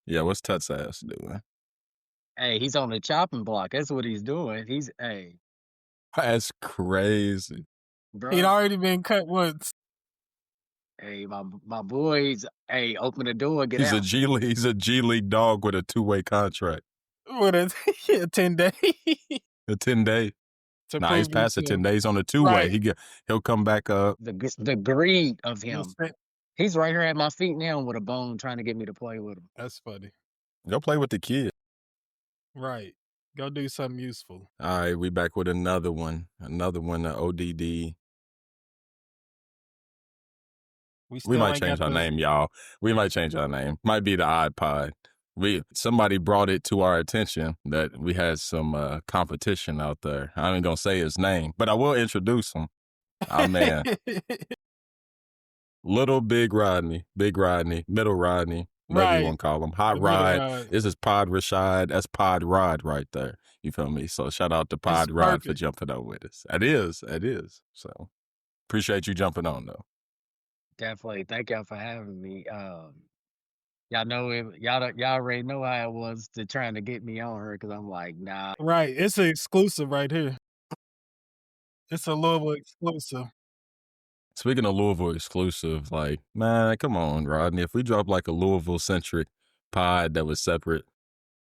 Yeah, what's Tut's ass doing? Hey, he's on the chopping block. That's what he's doing. That's crazy. He'd Bro. already been cut once. Hey, my boys. Hey, open the door, get He's a out. G League. He's a G League dog with a 2-way contract. With a 10-day A 10-day. to Nah, he's prove past the 10 himself. days on a 2-way. Right. He'll come back up. The greed of him. Respect. He's right here at my feet now with a bone, trying to get me to play with him. That's funny. Go play with the kid. Right. Go do something useful. All right, we back with another one. Another one, the ODD. We still might ain't change got our the name, y'all. We might change our name. Might be the iPod. Somebody brought it to our attention that we had some competition out there. I ain't gonna say his name, but I will introduce him. Our man, Little Big Rodney, Middle Rodney, whatever you Right. want to call him. Hot The middle Rod. Rod. This is Pod Rashad. That's Pod Rod right there. You feel me? So shout out to That's Pod Rod for perfect. jumping on with us. It is. So appreciate you jumping on though. Definitely. Thank y'all for having me. Y'all know it. Y'all already know how it was to trying to get me on her because I'm like, nah. Right. It's an exclusive right here. It's a Louisville exclusive. Speaking of Louisville exclusive, like, man, come on, Rodney. If we drop like a Louisville centric pod that was separate,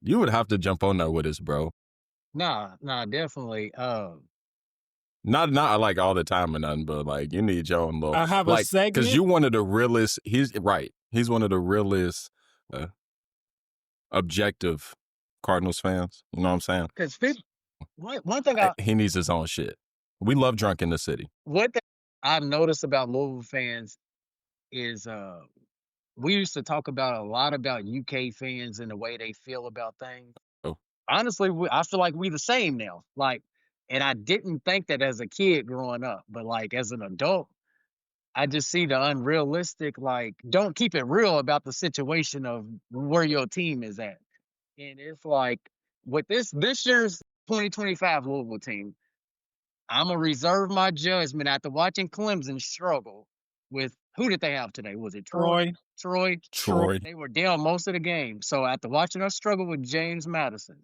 you would have to jump on there with us, bro. Nah, definitely. Not like all the time or nothing, but like you need your own little. I have a like, segment. because you one of the realest. He's right. He's one of the realest objective Cardinals fans. You know what I'm saying? Because one thing He needs his own shit. We love drunk in the city. What I've noticed about Louisville fans is we used to talk about a lot about UK fans and the way they feel about things. Oh. Honestly, I feel like we the same now. Like, and I didn't think that as a kid growing up, but like as an adult, I just see the unrealistic, like, don't keep it real about the situation of where your team is at. And it's like with this year's 2025 Louisville team, I'm gonna reserve my judgment after watching Clemson struggle with who did they have today? Was it Troy? Troy. They were down most of the game. So after watching us struggle with James Madison,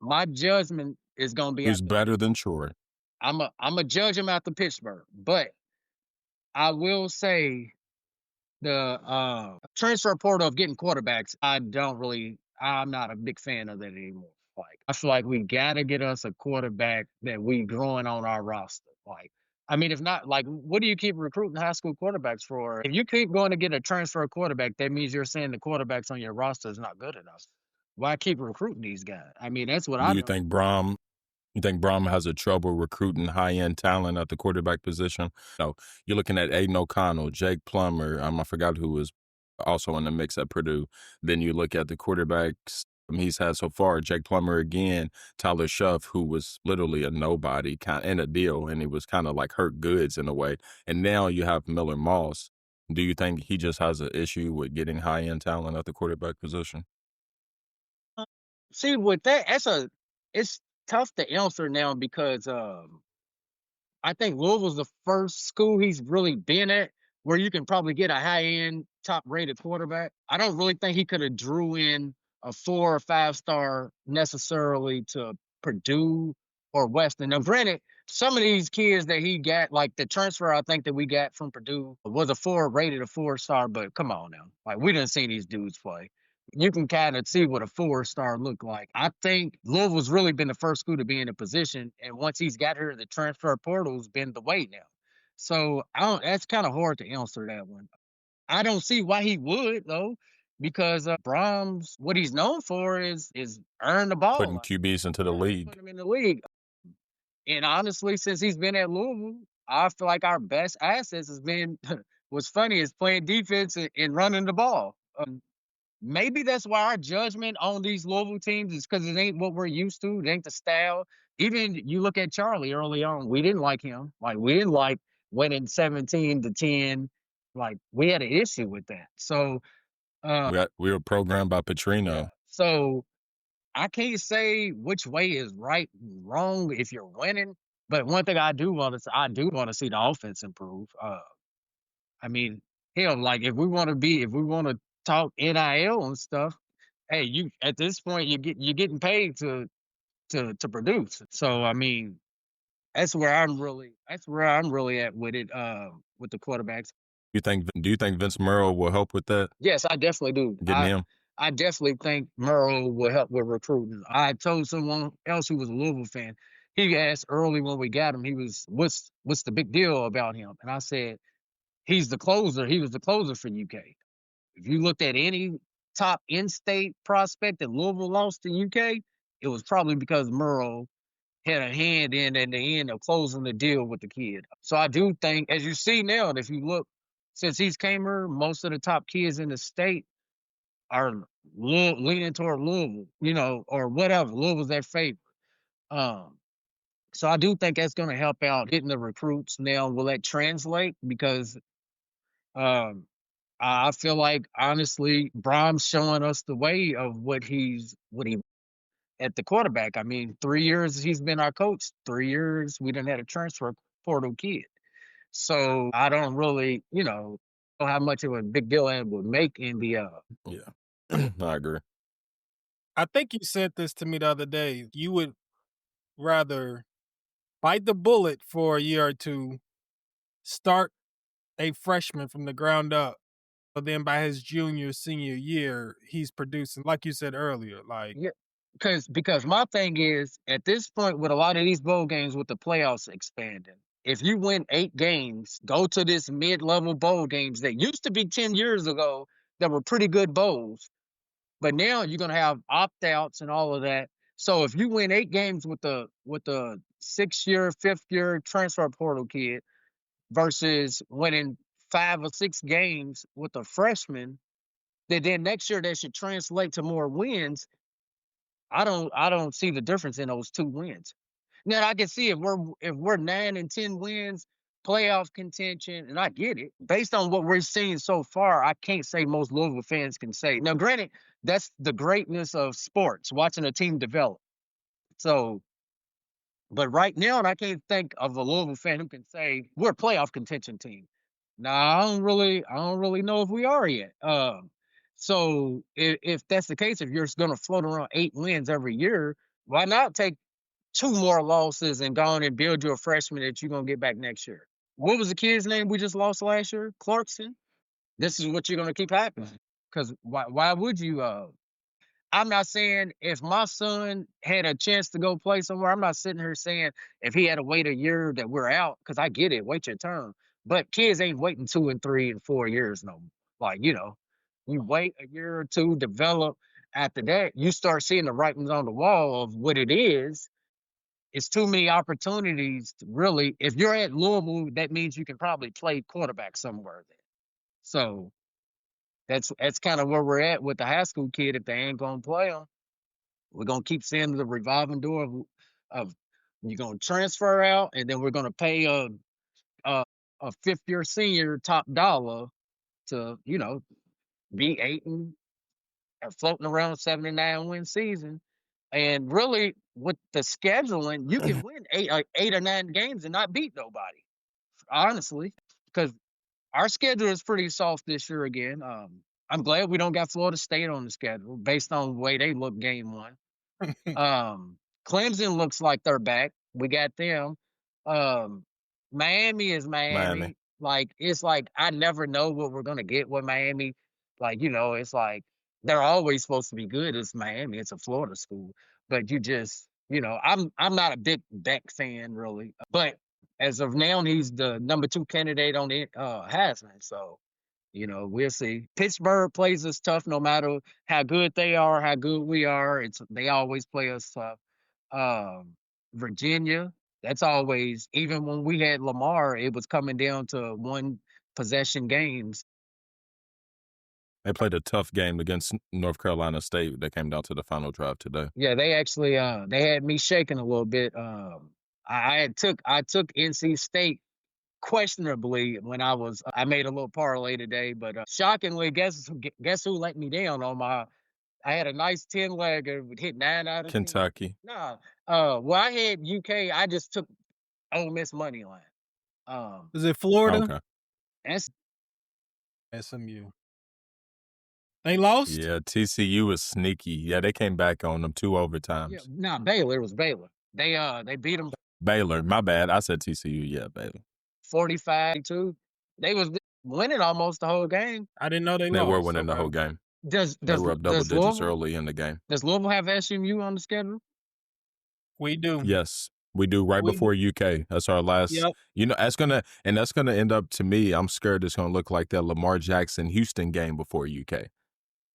my judgment is gonna be Who's better than Troy? I'm a judge him after Pittsburgh, but I will say the transfer portal of getting quarterbacks, I'm not a big fan of that anymore. Like, I feel like we gotta get us a quarterback that we growing on our roster. Like, I mean, if not, like, what do you keep recruiting high school quarterbacks for? If you keep going to get a transfer quarterback, that means you're saying the quarterbacks on your roster is not good enough. Why keep recruiting these guys? I mean, that's what I Do you think Brom? You think Brom has a trouble recruiting high-end talent at the quarterback position? No, you're looking at Aiden O'Connell, Jake Plummer. I forgot who was also in the mix at Purdue. Then you look at the quarterbacks he's had so far. Jake Plummer again, Tyler Shuff, who was literally a nobody kind in a deal, and he was kind of like hurt goods in a way. And now you have Miller Moss. Do you think he just has an issue with getting high-end talent at the quarterback position? see with that. It's tough to answer now because I think Louisville's the first school he's really been at where you can probably get a high-end, top-rated quarterback. I don't really think he could have drew in a 4 or 5-star necessarily to Purdue or Western. Now, granted, some of these kids that he got, like the transfer I think that we got from Purdue was rated a 4-star, but come on now. Like, we didn't see these dudes play. You can kind of see what a 4-star look like. I think Louisville's really been the first school to be in a position, and once he's got here, the transfer portal's been the way now. So that's kind of hard to answer that one. I don't see why he would though, because Brahms, what he's known for is earn the ball, Putting QBs into the league. Put him in the league. And honestly, since he's been at Louisville, I feel like our best assets has been what's funny is playing defense and running the ball. Maybe that's why our judgment on these Louisville teams is because it ain't what we're used to. It ain't the style. Even you look at Charlie early on, we didn't like him. Like, we didn't like winning 17-10. Like, we had an issue with that. So we were programmed by Petrino. Yeah. So I can't say which way is right and wrong if you're winning. But one thing I do want to see the offense improve. I mean, hell, like if we want to talk NIL and stuff, hey, you at this point you're getting paid to produce. So I mean, that's where I'm really at with it, with the quarterbacks. Do you think Vince Merrill will help with that, Yes, I definitely do. getting him? I definitely think Merle will help with recruiting. I told someone else who was a Louisville fan. He asked early when we got him. He was, "What's the big deal about him?" And I said, "He's the closer. He was the closer for UK. If you looked at any top in-state prospect that Louisville lost to UK, it was probably because Merle had a hand in at the end of closing the deal with the kid." So I do think, as you see now, if you look, since he's came here, most of the top kids in the state are leaning toward Louisville, or whatever. Louisville's their favorite. Um, so I do think that's going to help out getting the recruits. Now, will that translate? Because um, I feel like honestly, Brom's showing us the way of what he at the quarterback. I mean, 3 years he's been our coach. 3 years we didn't have a transfer portal kid. So I don't really, know how much of a big deal it would make in the Yeah, I agree. I think you said this to me the other day. You would rather bite the bullet for a year or two, start a freshman from the ground up, but then by his junior, senior year, he's producing, like you said earlier, like Yeah, because my thing is at this point with a lot of these bowl games with the playoffs expanding, if you win 8 games, go to this mid-level bowl games that used to be 10 years ago that were pretty good bowls, but now you're gonna have opt-outs and all of that. So if you win 8 games with the 6 year, 5th year transfer portal kid versus winning 5 or 6 games with a freshman, then next year that should translate to more wins. I don't see the difference in those 2 wins. Now I can see if we're 9 and 10 wins, playoff contention, and I get it. Based on what we're seeing so far, I can't say most Louisville fans can say. Now, granted, that's the greatness of sports, watching a team develop. So, but right now, and I can't think of a Louisville fan who can say we're a playoff contention team. Now, I don't really know if we are yet. So if that's the case, if you're going to float around 8 wins every year, why not take 2 more losses and go on and build you a freshman that you're gonna get back next year? What was the kid's name we just lost last year? Clarkson. This is what you're gonna keep happening. Because why would you? I'm not saying if my son had a chance to go play somewhere, I'm not sitting here saying if he had to wait a year that we're out, because I get it, wait your turn. But kids ain't waiting 2 and 3 and 4 years no more. Like, you wait a year or two, develop. After that, you start seeing the writings on the wall of what it is. It's too many opportunities to really. If you're at Louisville, that means you can probably play quarterback somewhere there. So that's kind of where we're at with the high school kid. If they ain't gonna play them, we're gonna keep seeing the revolving door of you're gonna transfer out, and then we're gonna pay a, a 5th year senior top dollar to be 8 and floating around 79 win season. And really, with the scheduling, you can win 8 or 9 games and not beat nobody. Honestly, because our schedule is pretty soft this year again. I'm glad we don't got Florida State on the schedule based on the way they look game one. Clemson looks like they're back. We got them. Um, Miami is Miami. Miami. Like it's like I never know what we're gonna get with Miami. Like it's like they're always supposed to be good. It's Miami. It's a Florida school, but you just I'm not a big Beck fan really, but as of now he's the number 2 candidate on the Heisman. So we'll see. Pittsburgh plays us tough no matter how good they are, how good we are. They always play us tough. Um, Virginia, that's always, even when we had Lamar, it was coming down to one possession games. They played a tough game against North Carolina State. They came down to the final drive today. Yeah, they actually they had me shaking a little bit. I took NC State questionably when I made a little parlay today, but shockingly, guess who let me down on my. I had a nice 10-legger, hit 9 out of 10. Kentucky. Nah, well, I had UK. I just took Ole Miss money line. is it Florida? Okay. That's SMU. They lost? Yeah, TCU was sneaky. Yeah, they came back on them 2 Yeah, overtimes. nah, Baylor. It was Baylor. They beat them Baylor, my bad. I said TCU. Yeah, Baylor. 45-2. They was winning almost the whole game. I didn't know they They were lost. winning the Okay. whole game. Does They does were up double does digits Louisville early in the game. does Louisville have SMU on the schedule? We do. Yes, we do right We do. before UK. That's our last. Yep. That's gonna end up to me. I'm scared it's gonna look like that Lamar Jackson Houston game before UK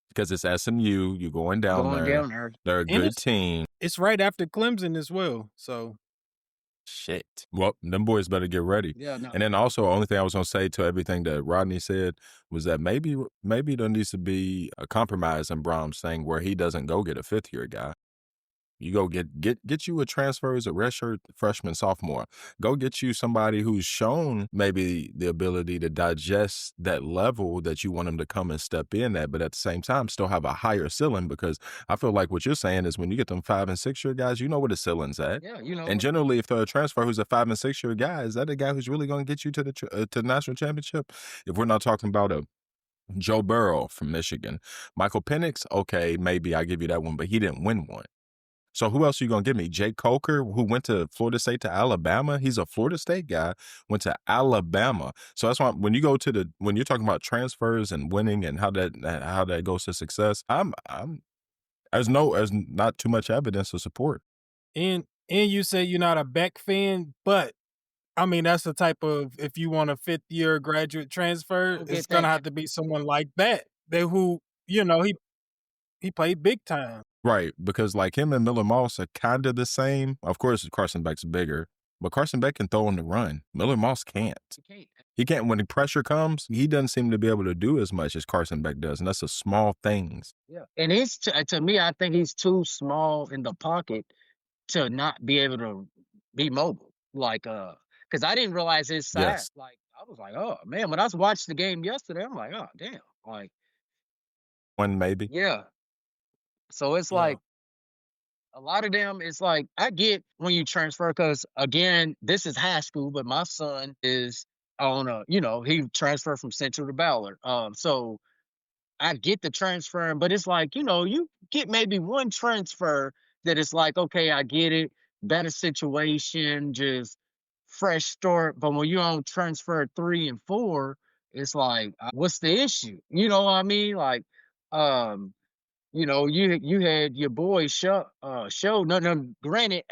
because it's SMU. You going down Going there. down there. They're a And good team. it's right after Clemson as well. So Shit. Well, them boys better get ready. Yeah, no. And then also, only thing I was gonna say to everything that Rodney said was that maybe there needs to be a compromise in Brahms saying where he doesn't go get a 5th-year guy. You go get you a transfer as a redshirt freshman, sophomore. Go get you somebody who's shown maybe the ability to digest that level that you want them to come and step in at, but at the same time still have a higher ceiling because I feel like what you're saying is when you get them 5- and 6-year guys, you know where the ceiling's at. Yeah, you know. And generally, if they're a transfer who's a 5- and 6-year guy, is that a guy who's really going to get you to the national championship? If we're not talking about a Joe Burrow from Michigan, Michael Penix, okay, maybe I give you that one, but he didn't win one. So who else are you going to give me? Jake Coker, who went to Florida State to Alabama. He's a Florida State guy, went to Alabama. So that's why when you're talking about transfers and winning and how that goes to success, there's not too much evidence to support. and you say you're not a Beck fan, but I mean that's the type of if you want a 5th-year graduate transfer, Go it's get gonna that. have to be someone like that. Who he played big time. Right, because like him and Miller Moss are kind of the same. Of course, Carson Beck's bigger, but Carson Beck can throw on the run. Miller Moss can't. You can't. He can't. When the pressure comes, he doesn't seem to be able to do as much as Carson Beck does, and that's the small things. Yeah, and he's to me, I think he's too small in the pocket to not be able to be mobile. Like, because I didn't realize his size. Yes. Like, I was like, oh man, when I watched the game yesterday, I'm like, oh damn, like, One maybe. yeah. So it's Yeah. like a lot of them. It's like I get when you transfer because again, this is high school, but my son is on he transferred from Central to Ballard. So I get the transfer, but it's like, you get maybe one transfer that it's like, okay, I get it, better situation, just fresh start. But when you on transfer 3 and 4, it's like, what's the issue? You know what I mean? Like, you had your boy show. No, granted,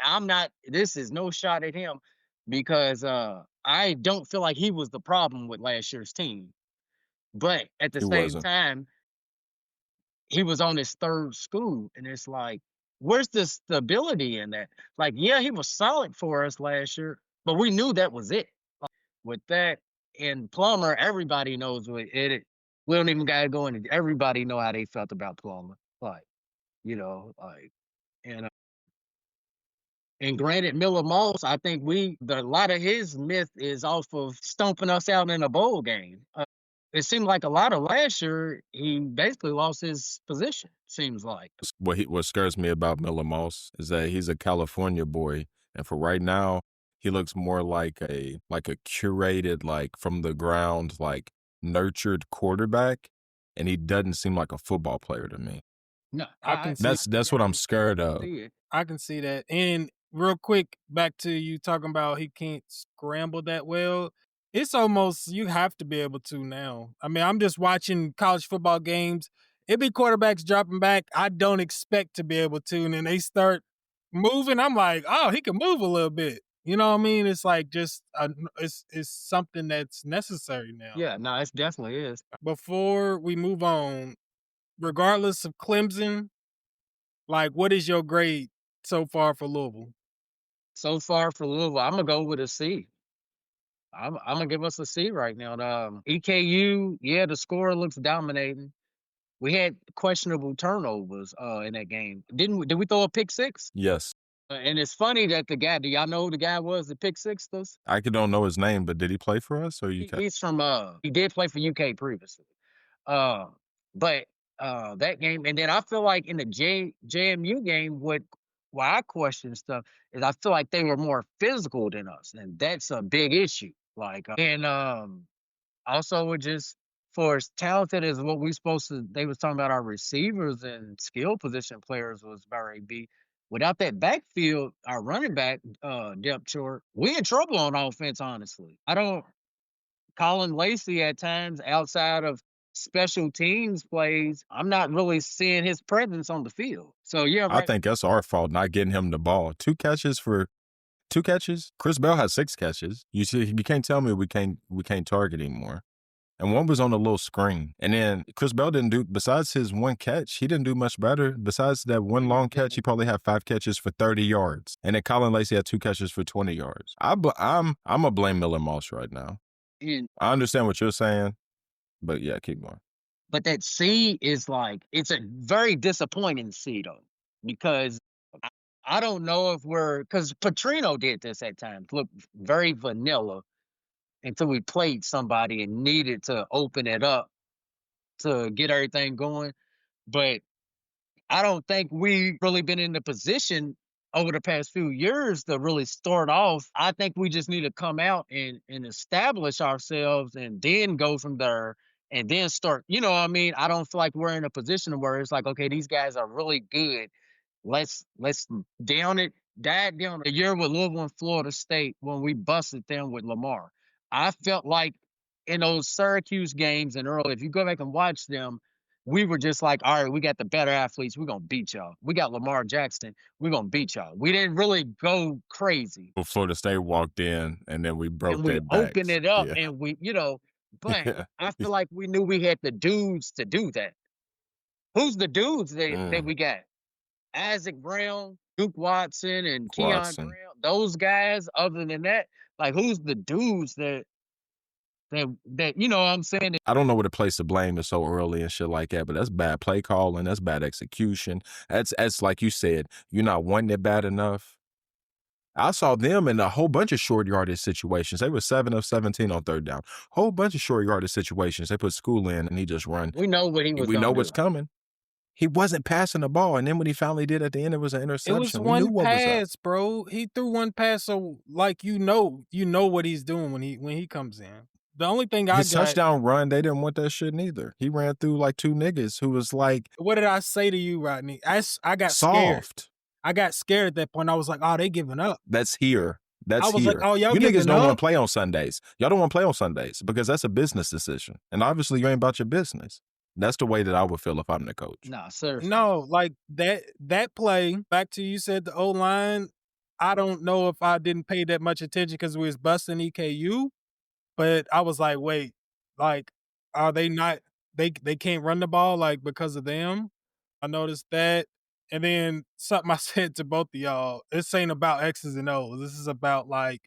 this is no shot at him because I don't feel like he was the problem with last year's team. But at the He same wasn't. time, he was on his 3rd school, and it's like, where's the stability in that? Like, yeah, he was solid for us last year, but we knew that was it. With that and Plummer, everybody knows what it. We don't even gotta go into. Everybody know how they felt about Plummer, like and and granted, Miller Moss, I think a lot of his myth is off of stomping us out in a bowl game. It seemed like a lot of last year, he basically lost his position, seems like. What scares me about Miller Moss is that he's a California boy, and for right now, he looks more like a curated, like from the ground, like nurtured quarterback, and he doesn't seem like a football player to me. No, I can see That's what I'm scared of. I can see that. And real quick, back to you talking about he can't scramble that well. It's almost you have to be able to now. I mean, I'm just watching college football games. It be quarterbacks dropping back. I don't expect to be able to, and then they start moving. I'm like, oh, he can move a little bit. You know what I mean? It's like just it's something that's necessary now. Yeah, no, it definitely is. Before we move on, regardless of Clemson, like what is your grade so far for Louisville? So far for Louisville, I'm gonna go with a C. I'm gonna give us a C right now. EKU, yeah, the score looks dominating. We had questionable turnovers in that game. Did we throw a pick six? Yes. And it's funny that the guy. Do y'all know who the guy was? The pick six us? I don't know his name, but did he play for us or UK? He's from he did play for UK previously. But that game, and then I feel like in the JMU game, why I question stuff is I feel like they were more physical than us, and that's a big issue. Like, and also with just for as talented as what we supposed to, they was talking about our receivers and skill position players was Barry B. Without that backfield, our running back depth chart, we in trouble on offense, honestly. I don't Colin Lacey at times outside of special teams plays, I'm not really seeing his presence on the field. So yeah, I right. think that's our fault not getting him the ball. Two catches. Chris Bell has 6 catches. You see, you can't tell me we can't target anymore. And one was on a little screen. And then Chris Bell didn't do, besides his one catch, he didn't do much better. Besides that one long catch, he probably had 5 catches for 30 yards. And then Colin Lacey had 2 catches for 20 yards. I'm a blame Miller Moss right now. And I understand what you're saying, but yeah, keep going. but that C is like, it's a very disappointing C though, because I don't know if because Petrino did this at times, look very vanilla until we played somebody and needed to open it up to get everything going. But I don't think we really been in the position over the past few years to really start off. I think we just need to come out and establish ourselves and then go from there and then start. You know what I mean? I don't feel like we're in a position where it's like, okay, these guys are really good. Let's dive down a year with Louisville and Florida State when we busted them with Lamar. I felt like in those Syracuse games and early, if you go back and watch them, we were just like, all right, we got the better athletes. We're going to beat y'all. We got Lamar Jackson. We're going to beat y'all. We didn't really go crazy. Well, Florida State walked in, and then we broke And we their backs. opened it up, Yeah. and we, but Yeah. I feel like we knew we had the dudes to do that. Who's the dudes that we got? Isaac Brown, Duke Watson, and Keon Watson. Brown. Those guys, other than that, like who's the dudes that you know what I'm saying? I don't know where to place the blame is so early and shit like that, but that's bad play calling. That's bad execution. That's like you said, you're not wanting it bad enough. I saw them in a whole bunch of short yardage situations. They were 7 of 17 on third down. Whole bunch of short yardage situations. They put School in and he just run. We know what he was. We know what's coming. He wasn't passing the ball, and then when he finally did at the end, it was an interception. It was one pass, bro. He threw one pass, so like you know what he's doing when he comes in. The only thing his touchdown run, they didn't want that shit neither. He ran through like 2 niggas who was like, what did I say to you, Rodney? I got scared. I got scared at that point. I was like, oh, they giving up. That's here. I was here. Like, oh, y'all you niggas don't want to play on Sundays. Y'all don't want to play on Sundays because that's a business decision. And obviously you ain't about your business. That's the way that I would feel if I'm the coach. Nah, seriously. No, like that play, back to you said the O-line, I don't know if I didn't pay that much attention because we was busting EKU, but I was like, wait, like, are they not, they can't run the ball, like, because of them? I noticed that. And then something I said to both of y'all, this ain't about X's and O's. This is about, like,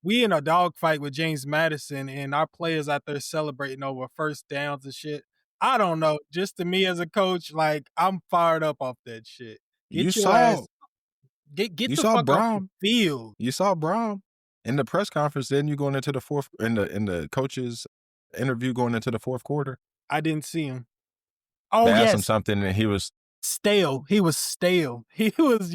we in a dogfight with James Madison and our players out there celebrating over first downs and shit. I don't know. Just to me as a coach, like, I'm fired up off that shit. Get the fuck off the field. You saw Brown in the press conference. Then you going into the fourth in the coach's interview going into the fourth quarter. I didn't see him. Oh, they yes. asked him something and he was stale. He was stale. He was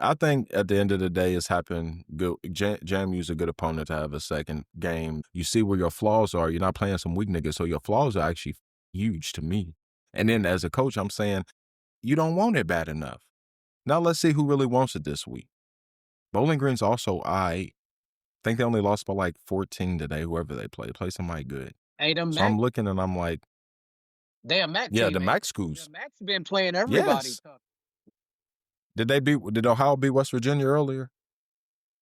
I think at the end of the day, it's happened good. JMU's a good opponent to have a second game. You see where your flaws are. You're not playing some weak niggas, so your flaws are actually huge to me. And then as a coach, I'm saying, you don't want it bad enough. Now let's see who really wants it this week. Bowling Green's also I think they only lost by like 14 today, whoever they play. Play somebody good. Hey, so I'm looking and I'm like, they a MAC yeah, team, the MAC schools. The MAC's been playing everybody. Yes. Did Ohio beat West Virginia earlier?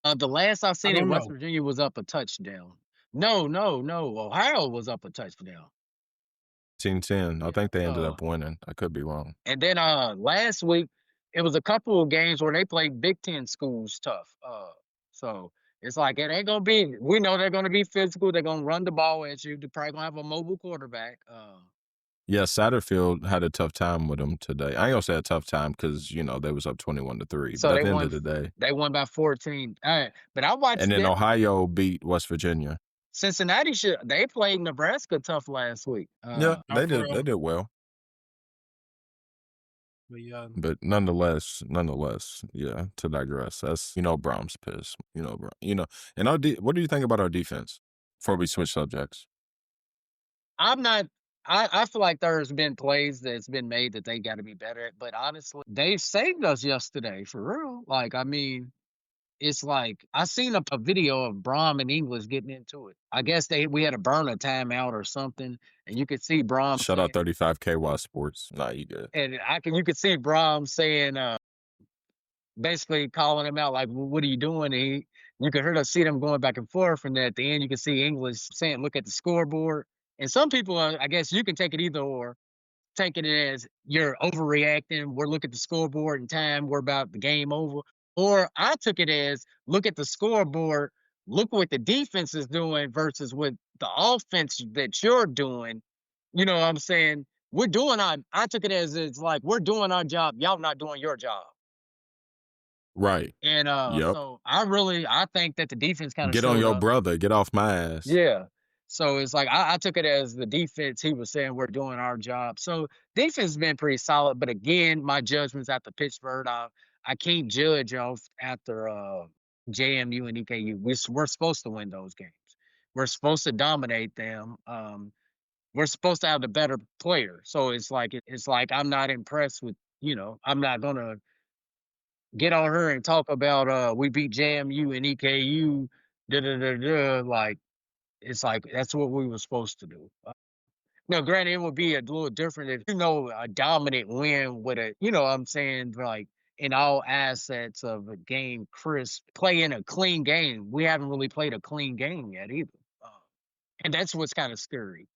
The last I seen it, West Virginia was up a touchdown. No. Ohio was up a touchdown. 10-10. I think they ended up winning. I could be wrong. And then last week, it was a couple of games where they played Big Ten schools tough. So it's like it ain't gonna be. We know they're gonna be physical. They're gonna run the ball at you. They're probably gonna have a mobile quarterback. Yeah, Satterfield had a tough time with them today. I ain't gonna say a tough time because they was up 21-3. So but at the end of the day, they won by 14. But I watched. And then Ohio beat West Virginia. Cincinnati they played Nebraska tough last week. Yeah, they did. They did well. But nonetheless, yeah. To digress, that's Brahms pissed. And what do you think about our defense? Before we switch subjects. I'm not. I feel like there's been plays that's been made that they got to be better at. But honestly, they saved us yesterday for real. Like, I mean, it's like I seen a video of Braum and English getting into it. I guess we had to burn a timeout or something, and you could see Braum Shout out saying, 35KY Sports. Nah, you good. and you could see Braum saying, basically calling him out like, well, "What are you doing?" And you could see them going back and forth, and then at the end you can see English saying, "Look at the scoreboard." And some people, I guess, you can take it either or. Taking it as you're overreacting. We're looking at the scoreboard and time. We're about the game over. Or I took it as look at the scoreboard, look what the defense is doing versus what the offense that you're doing. You know what I'm saying? We're doing our. I took it as it's like we're doing our job. Y'all not doing your job. Right. And Yep. so I think that the defense kind of Get on showed your up. brother. Get off my ass. Yeah. So it's like I took it as the defense. He was saying we're doing our job. So defense has been pretty solid. But again, my judgments after Pittsburgh, I can't judge off after JMU and EKU. We're supposed to win those games. We're supposed to dominate them. We're supposed to have the better player. So it's like I'm not impressed with. I'm not gonna get on her and talk about we beat JMU and EKU. Da da da da. Like it's like that's what we were supposed to do. Now, granted, it would be a little different if a dominant win with a, what I'm saying, like in all assets of a game, Chris playing a clean game. We haven't really played a clean game yet either, and that's what's kind of scary.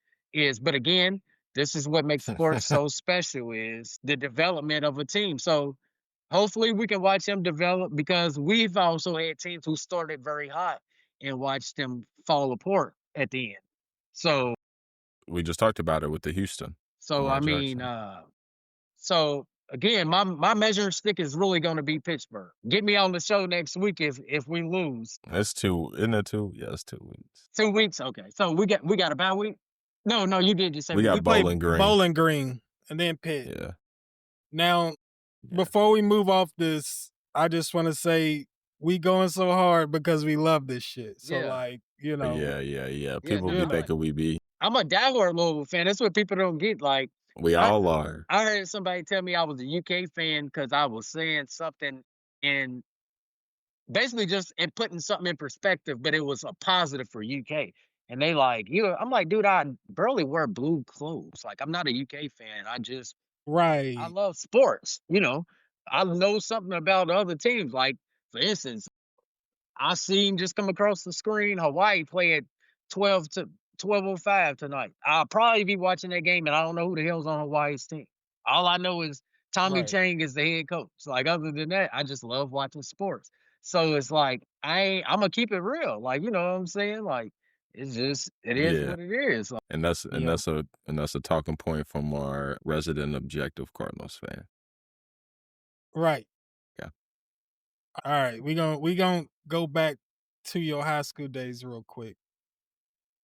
But again, this is what makes sports so special is the development of a team. So hopefully we can watch them develop because we've also had teams who started very hot and watched them fall apart at the end. So We just talked about it with the Houston. I Lamar mean, Jackson. so again, my measuring stick is really going to be Pittsburgh. Get me on the show next week if we lose. It's 2, isn't it 2? Yeah, it's 2 weeks. 2 weeks, okay. So we got a bye week. No, you did just say We got We play Bowling Green. Bowling Green and then Pitt. Yeah. Now, Yeah. before we move off this, I just want to say we going so hard because we love this shit. So Yeah. like, Yeah. People no, be thinking we be. I'm a diehard Louisville fan. That's what people don't get. Like We all are. I heard somebody tell me I was a UK fan because I was saying something and basically just putting something in perspective, but it was a positive for UK. And they like you. I'm like, dude, I barely wear blue clothes. Like, I'm not a UK fan. I right. love sports. I know something about other teams. Like, for instance, I seen just come across the screen Hawaii play at 12:05 tonight. I'll probably be watching that game, and I don't know who the hell's on Hawaii's team. All I know is Tommy Right. Chang is the head coach. Like other than that, I just love watching sports. So it's like I'm gonna keep it real. Like you know what I'm saying? Like it is Yeah. what it is. Like, And that's a talking point from our resident objective Cardinals fan. Right. Yeah. All right. We gonna go back to your high school days real quick.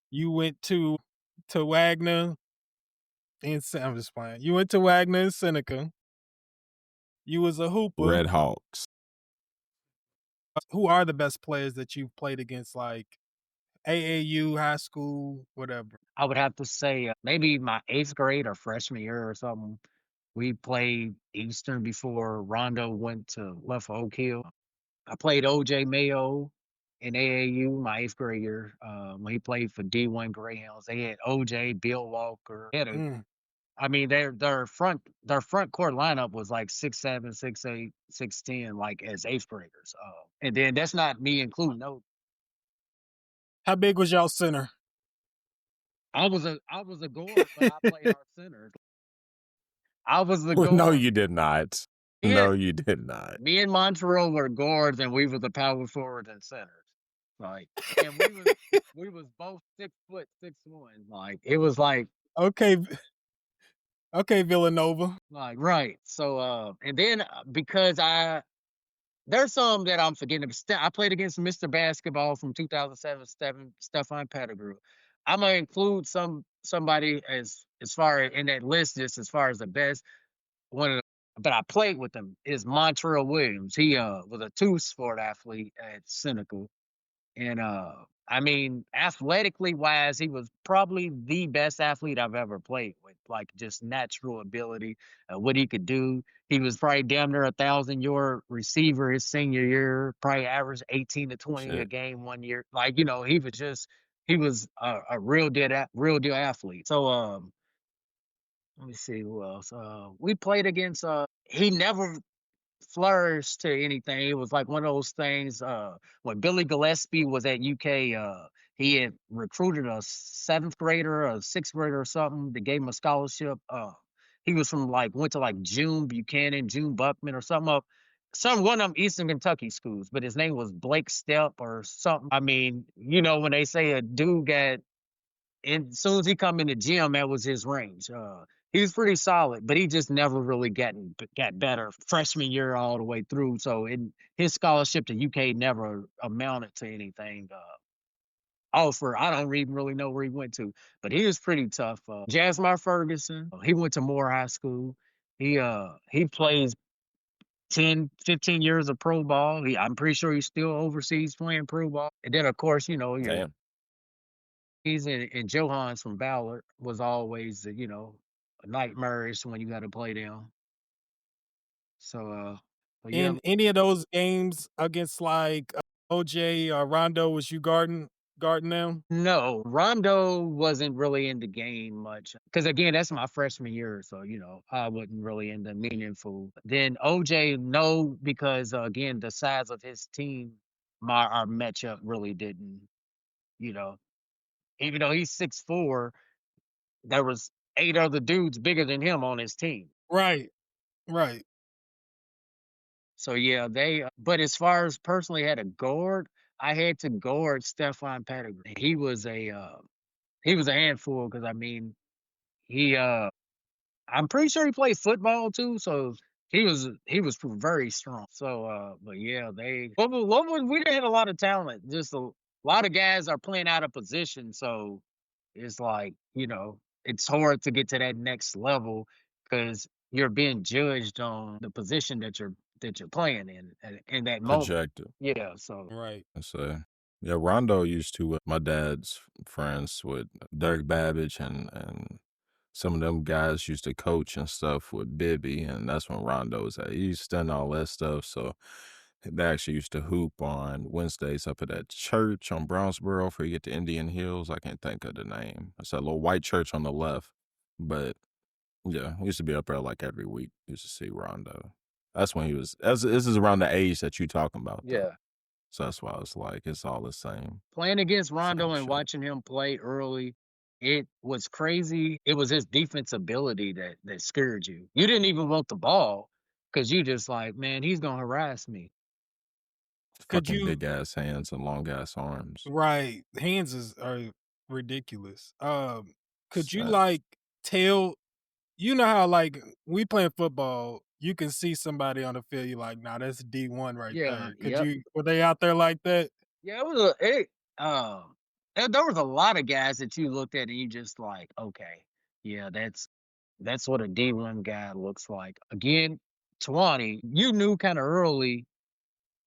You went to Wagner I'm just playing. You went to Wagner and Seneca. You was a hooper. Red Hawks. Who are the best players that you've played against, like AAU, high school, whatever? I would have to say maybe my 8th grade or freshman year or something. We played Eastern before Rondo left for Oak Hill. I played OJ Mayo in AAU my 8th grade year when he played for D1 Greyhounds. They had OJ, Bill Walker. I mean, their front court lineup was like 6'7", 6'8", 6'10", like as 8th graders. And then that's not me including those. How big was y'all center? I was a guard, but I played our center. I was the guard. No, you did not. Yeah. No, you did not. Me and Montreal were guards, and we were the power forwards and centers. Like, and we was both 6 foot 6'1". Like, it was like Okay, Villanova. like right. So and then because there's some that I'm forgetting. I played against Mr. Basketball from 2007, Stefan Pettigrew. I'm gonna include somebody as far in that list, just as far as the best. But I played with him is Montreal Williams. He was a 2-sport athlete at Seneca, and I mean, athletically wise, he was probably the best athlete I've ever played with. Like just natural ability, what he could do. He was probably damn near 1,000-yard receiver his senior year. Probably averaged 18 to 20 a Shit. game one year. Like he was a real deal athlete. So let me see who else. We played against. He never flourished to anything. It was like one of those things. When Billy Gillespie was at UK, he had recruited a seventh grader, a sixth grader, or something. They gave him a scholarship. He was from like went to like June Buckman, or something up. Some one of them Eastern Kentucky schools, but his name was Blake Stepp or something. I mean, when they say a dude got and as soon as he come in the gym, that was his range. He was pretty solid, but he just never really got better freshman year all the way through. So his scholarship to UK never amounted to anything. Offer I don't even really know where he went to, but he was pretty tough. Jasmine Ferguson, he went to Moore High School. He plays 10, 15 years of pro ball. I'm pretty sure he's still overseas playing pro ball. And then of course, your Damn. he's in Johans from Ballard was always, nightmarish when you got to play them. So, but yeah, In any of those games against like OJ or Rondo, was you guarding them? no, Rondo wasn't really in the game much because again, that's my freshman year, so I wasn't really in the meaningful. Then OJ, no, because again, the size of his team, our matchup really didn't, you know, even though he's 6'4", there was 8 other dudes bigger than him on his team. Right, right. So yeah, but as far as personally had a guard, I had to guard Stefan Pettigrew. He was a handful because I mean he I'm pretty sure he played football too, so he was very strong. So but yeah, we had a lot of talent. Just a lot of guys are playing out of position, so it's like, it's hard to get to that next level because you're being judged on the position that you're playing in that moment. Projected. Yeah, so Right. I say. Yeah, Rondo used to my dad's friends with Dirk Babbage and some of them guys used to coach and stuff with Bibby, and that's when Rondo was at. He used to done all that stuff, so they actually used to hoop on Wednesdays up at that church on Brownsboro before you get to Indian Hills. I can't think of the name. It's that little white church on the left. But yeah, we used to be up there like every week. Used to see Rondo. That's when he was. This is around the age that you talking about, though. yeah. So that's why it's like it's all the same, Playing against same Rondo and shit. watching him play early, it was crazy. It was his defense ability that scared you. You didn't even want the ball because you just like, man, he's gonna harass me. Could Fucking you big ass hands and long ass arms. right, are ridiculous. Could you Sad. like tell you know how like we playing football, you can see somebody on the field, you're like, nah, that's D1 right Yeah, there. Could yep. you were they out there like that? Yeah, there was a lot of guys that you looked at and you just like, okay, yeah, that's what a D1 guy looks like. Again, 20, you knew kind of early,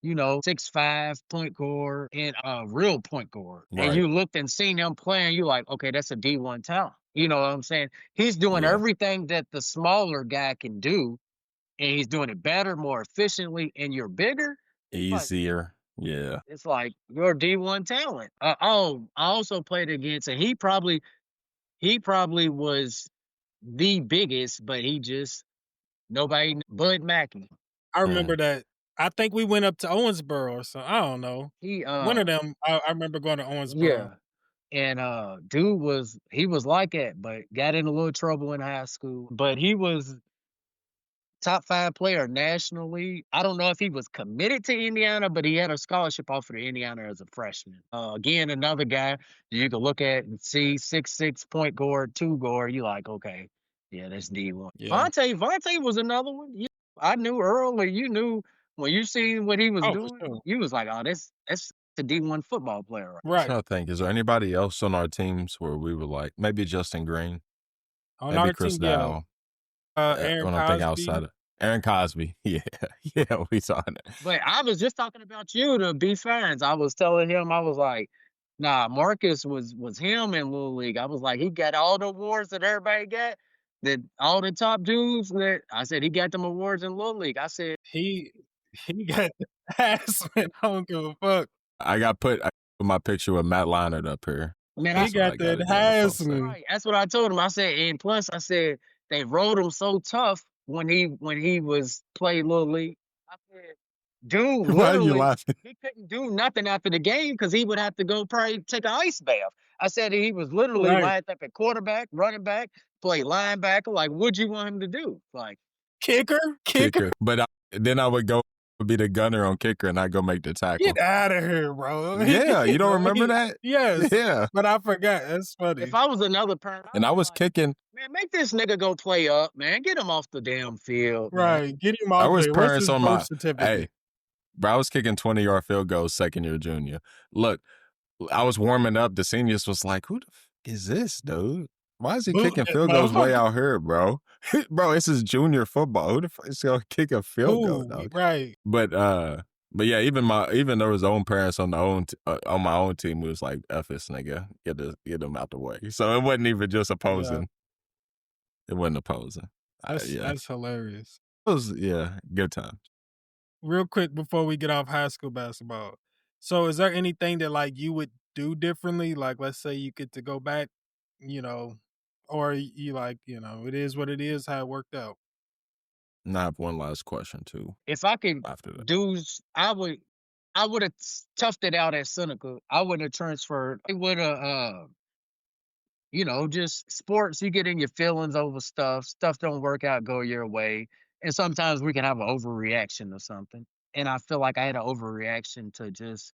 6'5" point guard and a real point guard. And Right. you looked and seen him playing, you like, okay, that's a D1 talent. You know what I'm saying? He's doing Yeah. everything that the smaller guy can do, and he's doing it better, more efficiently, and you're bigger. Like, Easier. Yeah. it's like you're a D1 talent. Oh, I also played against, and he probably was the biggest, but he just nobody Bud Mackey. I Mm. remember that. I think we went up to Owensboro or something. I don't know. He One of them, I remember going to Owensboro. yeah. And dude he was like that, but got in a little trouble in high school. But he was top 5 player nationally. I don't know if he was committed to Indiana, but he had a scholarship offer to Indiana as a freshman. Again, another guy you can look at and see 6'6" point guard, two guard. You like, okay, yeah, that's D1. Yeah. Vontae was another one. I knew early. You knew when you see what he was Oh, for doing. sure. You was like, oh, that's the D1 football player. I'm Right. trying to think. Is there anybody else on our teams where we were like maybe Justin Green, On maybe our Chris team, yeah. Dow? Aaron When I think Cosby. outside of Aaron Cosby. Yeah. Yeah, we saw that. But I was just talking about you to be fans. I was telling him, I was like, Nah, Marcus was him in Little League. I was like, he got all the awards that everybody got, that all the top dudes that I said he got them awards in Little League. I said He got the ass, man. I don't give a fuck. I put my picture with Matt Leinart up here. Man, He I got that harassment. right. That's what I told him. I said, and plus I said they rode him so tough when he was playing Little League. I said, dude, Why are you literally, laughing? he couldn't do nothing after the game because he would have to go probably take an ice bath. I said he was literally Right. lined up at quarterback, running back, play linebacker. Like, what'd you want him to do? Like, Kicker. But then I would go be the gunner on kicker and I go make the tackle. Get out of here, bro. Yeah, you don't remember that? Yes. Yeah. But I forgot. That's funny. if I was another parent, And I was like, kicking. man, make this nigga go play up, man. Get him off the damn field. Man. Right. Get him off I was there. What's parents his on birth my certificate? hey, bro, I was kicking 20-yard field goals second year junior. Look, I was warming up. The seniors was like, who the f is this dude? Why is he kicking field goals way out here, bro? Bro, this is junior football. Who the fuck is gonna kick a field goal, dog? Right. But yeah, even there was own parents on on my own team who was like, "F this nigga, get them out the way." So it wasn't even just opposing. Yeah. It wasn't opposing. That's hilarious. It was good time. Real quick before we get off high school basketball. So is there anything that like you would do differently? Like let's say you get to go back, or you like, it is what it is, how it worked out. And I have one last question too. If I could After that, I would have toughed it out at Seneca. I wouldn't have transferred. I would have, just sports. You get in your feelings over stuff. Stuff don't work out, go your way, and sometimes we can have an overreaction or something. And I feel like I had an overreaction to just.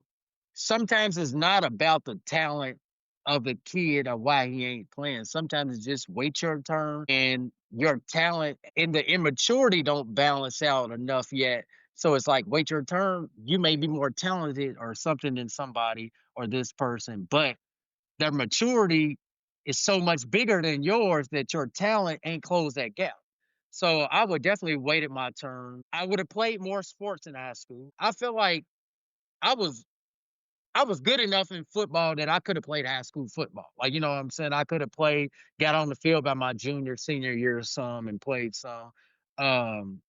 Sometimes it's not about the talent of the kid or why he ain't playing. Sometimes it's just wait your turn and your talent and the immaturity don't balance out enough yet. So it's like wait your turn. You may be more talented or something than somebody or this person, but their maturity is so much bigger than yours that your talent ain't closed that gap. So I would definitely waited my turn. I would have played more sports in high school. I feel like I was I was good enough in football that I could have played high school football. Like, you know what I'm saying? I could have played, got on the field by my junior, senior year some and played some. Um,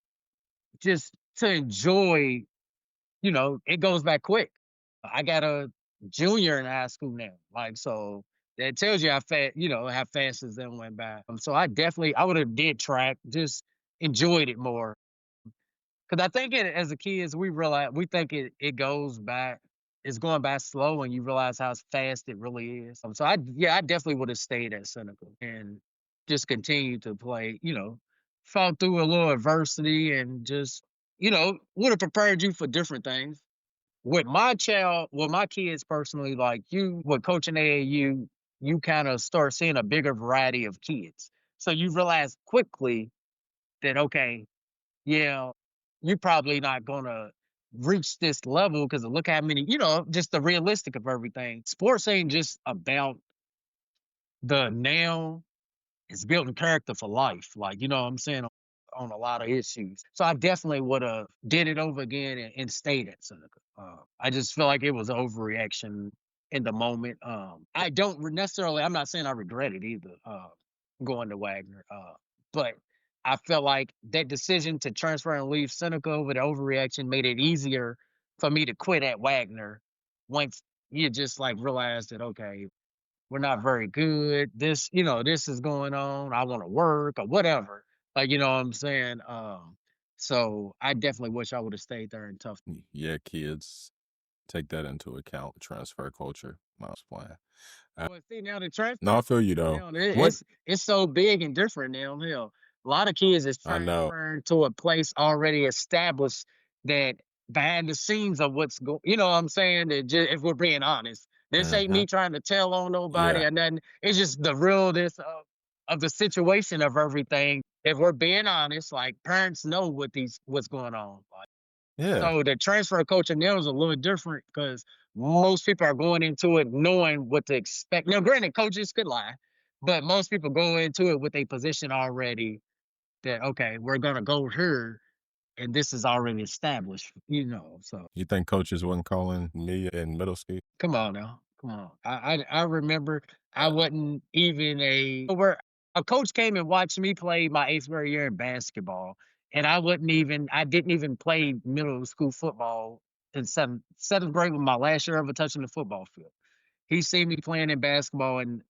just to enjoy, it goes back quick. I got a junior in high school now. Like, so that tells you how fast, how fast as that went by. So I would have did track, just enjoyed it more. Because I think as a kids, we think it goes by, it's going by slow, and you realize how fast it really is. So I definitely would have stayed at Seneca and just continued to play. Fought through a little adversity and just would have prepared you for different things. With my kids personally, like you, with coaching AAU, you kind of start seeing a bigger variety of kids. So you realize quickly that okay, yeah, you're probably not gonna reach this level because look how many, just the realistic of everything. Sports ain't just about the now, it's building character for life. Like, you know what I'm saying? On a lot of issues. So I definitely would have did it over again and stayed at Seneca. I just feel like it was an overreaction in the moment. I don't necessarily, I'm not saying I regret it either, going to Wagner. But I felt like that decision to transfer and leave Seneca with the overreaction made it easier for me to quit at Wagner once you just like realized that, okay, we're not very good. This is going on. I want to work or whatever. Like, you know what I'm saying? So I definitely wish I would have stayed there and tough. yeah, kids take that into account. Transfer culture. I was playing. Well, see now the transfer. No, I feel you though. Now, it's so big and different now. Hell, a lot of kids is I know. transferring to a place already established that behind the scenes of what's going. You know what I'm saying? That just, if we're being honest, this ain't me trying to tell on nobody or nothing. It's just the realness of the situation of everything. If we're being honest, like parents know what's going on. Like, Yeah. so the transfer coaching now is a little different because most people are going into it knowing what to expect. Now, granted, coaches could lie, but most people go into it with a position already that, okay, we're going to go here and this is already established, So You think coaches wasn't calling me in middle school? come on now. Come on. I remember I wasn't even where a coach came and watched me play my 8th grade year in basketball, and I didn't even play middle school football in 7th grade was my last year ever touching the football field. He seen me playing in basketball, and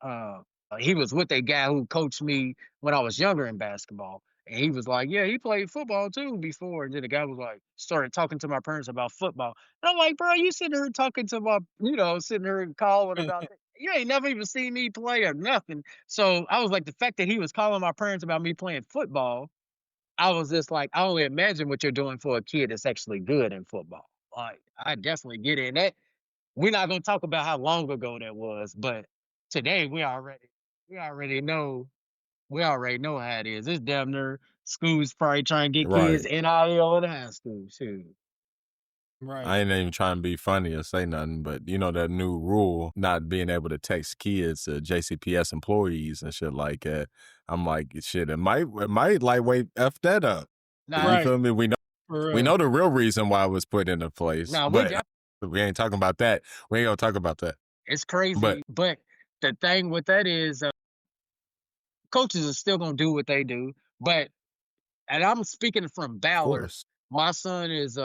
he was with a guy who coached me when I was younger in basketball. And he was like, "Yeah, he played football too before." And then the guy was like, started talking to my parents about football. And I'm like, "Bro, you sitting here talking to my, sitting here and calling about that. You ain't never even seen me play or nothing." So I was like, the fact that he was calling my parents about me playing football, I was just like, I only imagine what you're doing for a kid that's actually good in football. Like, I definitely get it. And that we're not gonna talk about how long ago that was, but today we already know how it is. It's damn near schools probably trying to get kids Right. NIL in high school too. Right. I ain't even trying to be funny or say nothing, but you know that new rule not being able to text kids to JCPS employees and shit like that. I'm like, shit, it might lightweight F that up. Nah, You Right. feel me? For We real. know the real reason why it was put into place, nah, but we ain't talking about that. We ain't gonna talk about that. it's But crazy. But the thing with that is, coaches are still gonna do what they do. But and I'm speaking from of Ballard. course, My son is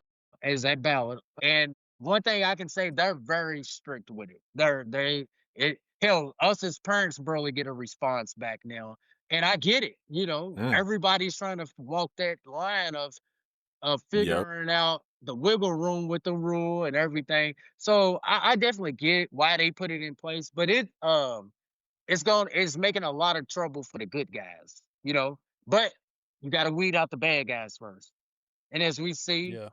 at Ballard, and one thing I can say, they're very strict with it. Hell, us as parents barely get a response back now, and I get it. mm, Everybody's trying to walk that line of yep. figuring out the wiggle room with the rule and everything. So I definitely get why they put it in place, but it's making a lot of trouble for the good guys. But you got to weed out the bad guys first. And as we see, Yeah.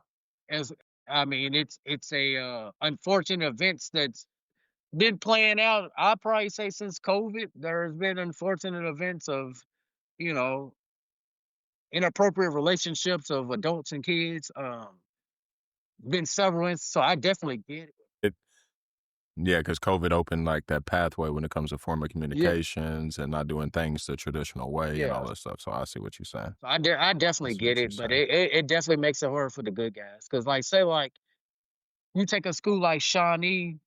as I mean, it's a unfortunate events that's been playing out. I'll probably say since COVID, there's been unfortunate events of you know inappropriate relationships of adults and kids. Been several instances, so I definitely get it. It Yeah, because COVID opened like that pathway when it comes to formal Yeah, communications and not doing things the traditional way and yeah. all that stuff. So I see what you're saying. So I I definitely see get what you're it, but saying. it definitely makes it hard for the good guys. Cause like say like you take a school like Shawnee,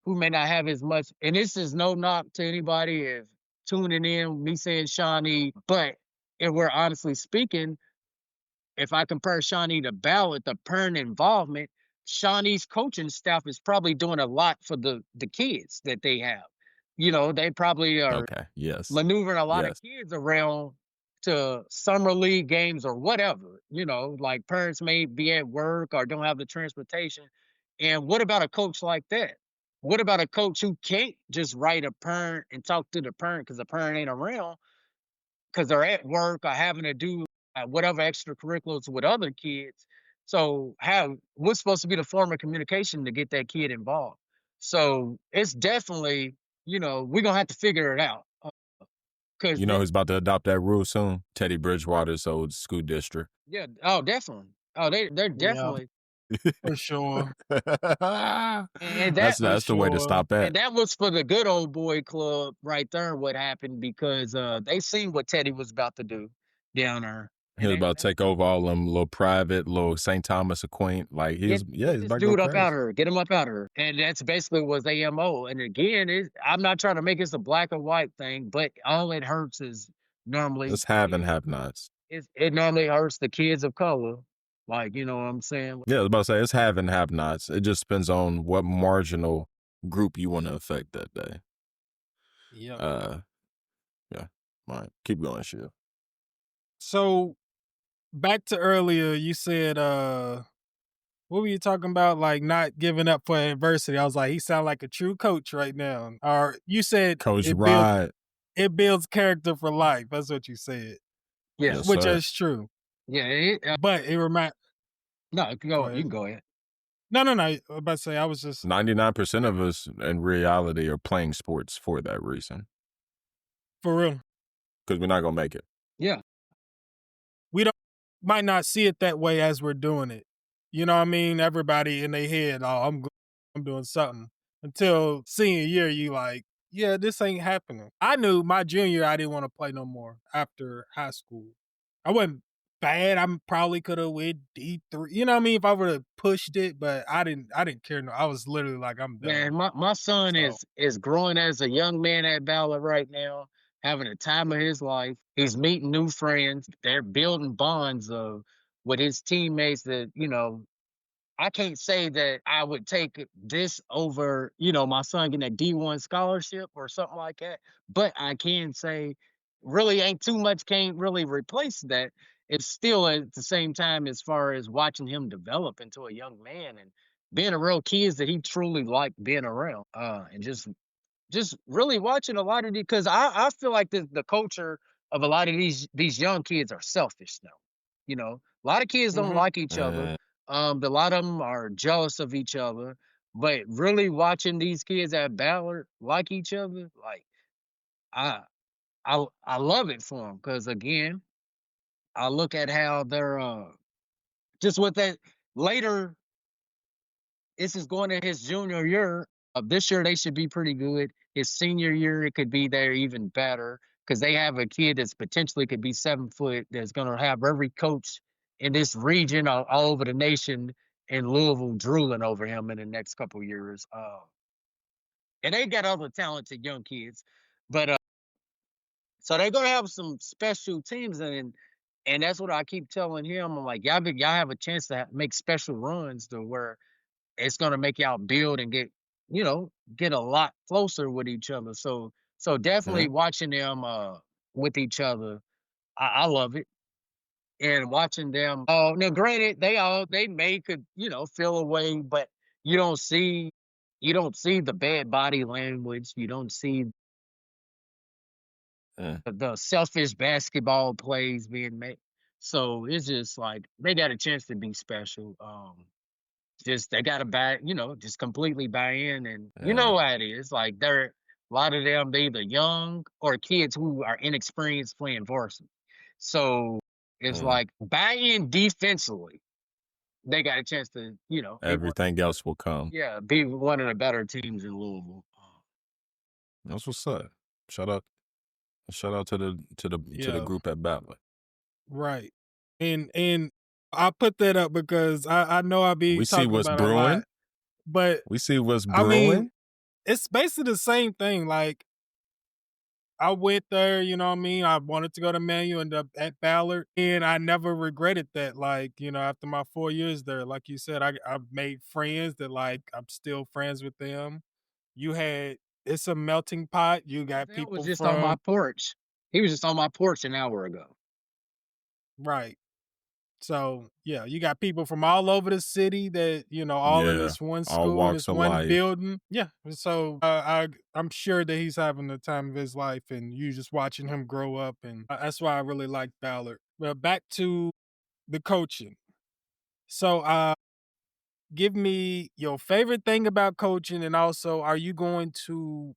who may not have as much, and this is no knock to anybody if tuning in, me saying Shawnee, but if we're honestly speaking, if I compare Shawnee to Ballard, the parent involvement, Shawnee's coaching staff is probably doing a lot for the kids that they have. They probably are Okay. Yes. maneuvering a lot of Yes. kids around to summer league games or whatever. Like parents may be at work or don't have the transportation. And what about a coach like that? What about a coach who can't just write a parent and talk to the parent because the parent ain't around because they're at work or having to do whatever extracurriculars with other kids? So, how what's supposed to be the form of communication to get that kid involved? So, it's definitely, we're gonna have to figure it out. Cause You know who's about to adopt that rule soon? Teddy Bridgewater's old school district. yeah, oh, definitely. Oh, they're Yeah. definitely, For sure. and that's that For that's the way to sure. stop that. and that was for the good old boy club right there. What happened because they seen what Teddy was about to do down there, He and was they about to take over all them little private, little St. Thomas Aquinas. Like get he's get this about to go dude up out crazy. of her, get him up out of her, and that's basically was their MO. And again, I'm not trying to make this a black or white thing, but all it hurts is normally It's the have and kids. have nots. It normally hurts the kids of color, like you know what I'm saying. Yeah, I was about to say it's have and have nots. It just depends on what marginal group you want to affect that day. Yep. Uh, yeah. All right, keep going, shit. So back to earlier, you said what were you talking about? Like not giving up for adversity. I was like, he sound like a true coach right now. Or you said Coach Rod. it builds character for life. That's what you said. Yeah, Yes, Which sir. is true. yeah. But it remind No, you can go go. You ahead. can go ahead. No. I was about to say I was just 99% of us in reality are playing sports for that reason for real. because we're not gonna make it. Yeah, We don't might not see it that way as we're doing it. You know what I mean? Everybody in their head, oh, I'm doing something. Until senior year, you like, yeah, this ain't happening. I knew my junior year I didn't want to play no more after high school. I wasn't bad. I probably could have went D3. You know what I mean? If I would have pushed it, but I didn't care. No, I was literally like, I'm Man, done. my son So is growing as a young man at Ballard right now, having the time of his life. He's meeting new friends. They're building bonds of with his teammates that, I can't say that I would take this over, my son getting a D1 scholarship or something like that. But I can say, really, ain't too much can't really replace that. It's still at the same time as far as watching him develop into a young man and being a real kid that he truly liked being around. And just really watching a lot of these because I feel like the culture of a lot of these young kids are selfish now. A lot of kids don't mhm. like each other. Uh, A lot of them are jealous of each other. But really watching these kids at Ballard like each other, like I I love it for them because again, I look at how they're just with that later. This is going in his junior year. This year they should be pretty good. His senior year, it could be there even better because they have a kid that's potentially could be 7 foot that's going to have every coach in this region all over the nation in Louisville drooling over him in the next couple of years. And they got other talented young kids, but so they're going to have some special teams and that's what I keep telling him. I'm like, y'all have a chance to make special runs to where it's gonna make y'all build and get a lot closer with each other. So yeah, definitely watching them with each other, I love it. And watching them now granted they may could, feel away, but you don't see you don't see the bad body language. You don't see yeah, the selfish basketball plays being made. So it's just like they got a chance to be special. Just they gotta buy, just completely buy in, and you yeah. know how it is. Like they're a lot of them, they either young or kids who are inexperienced playing varsity. So it's Mm. like buy in defensively. They got a chance to, be one, Everything else will come. yeah, be one of the better teams in Louisville. That's what's up. Shout out, shout out to the Yeah, group at Butler. right. And I put that up because I know I be We see talking what's about it a lot, brewing. but We see what's I mean, brewing. it's basically the same thing. Like I went there, you know what I mean? I wanted to go to Manu, ended up at Ballard, and I never regretted that. Like, after my 4 years there, like you said, I made friends that like I'm still friends with them. You had it's a melting pot. You got That was people just on my from porch. He was just on my porch an hour ago. right. So yeah, you got people from all over the city that all in Yeah, this one all school, in walks this of one life. building. Yeah, so I'm sure that he's having the time of his life, and you just watching him grow up, and that's why I really like Ballard. But back to the coaching. So give me your favorite thing about coaching, and also, are you going to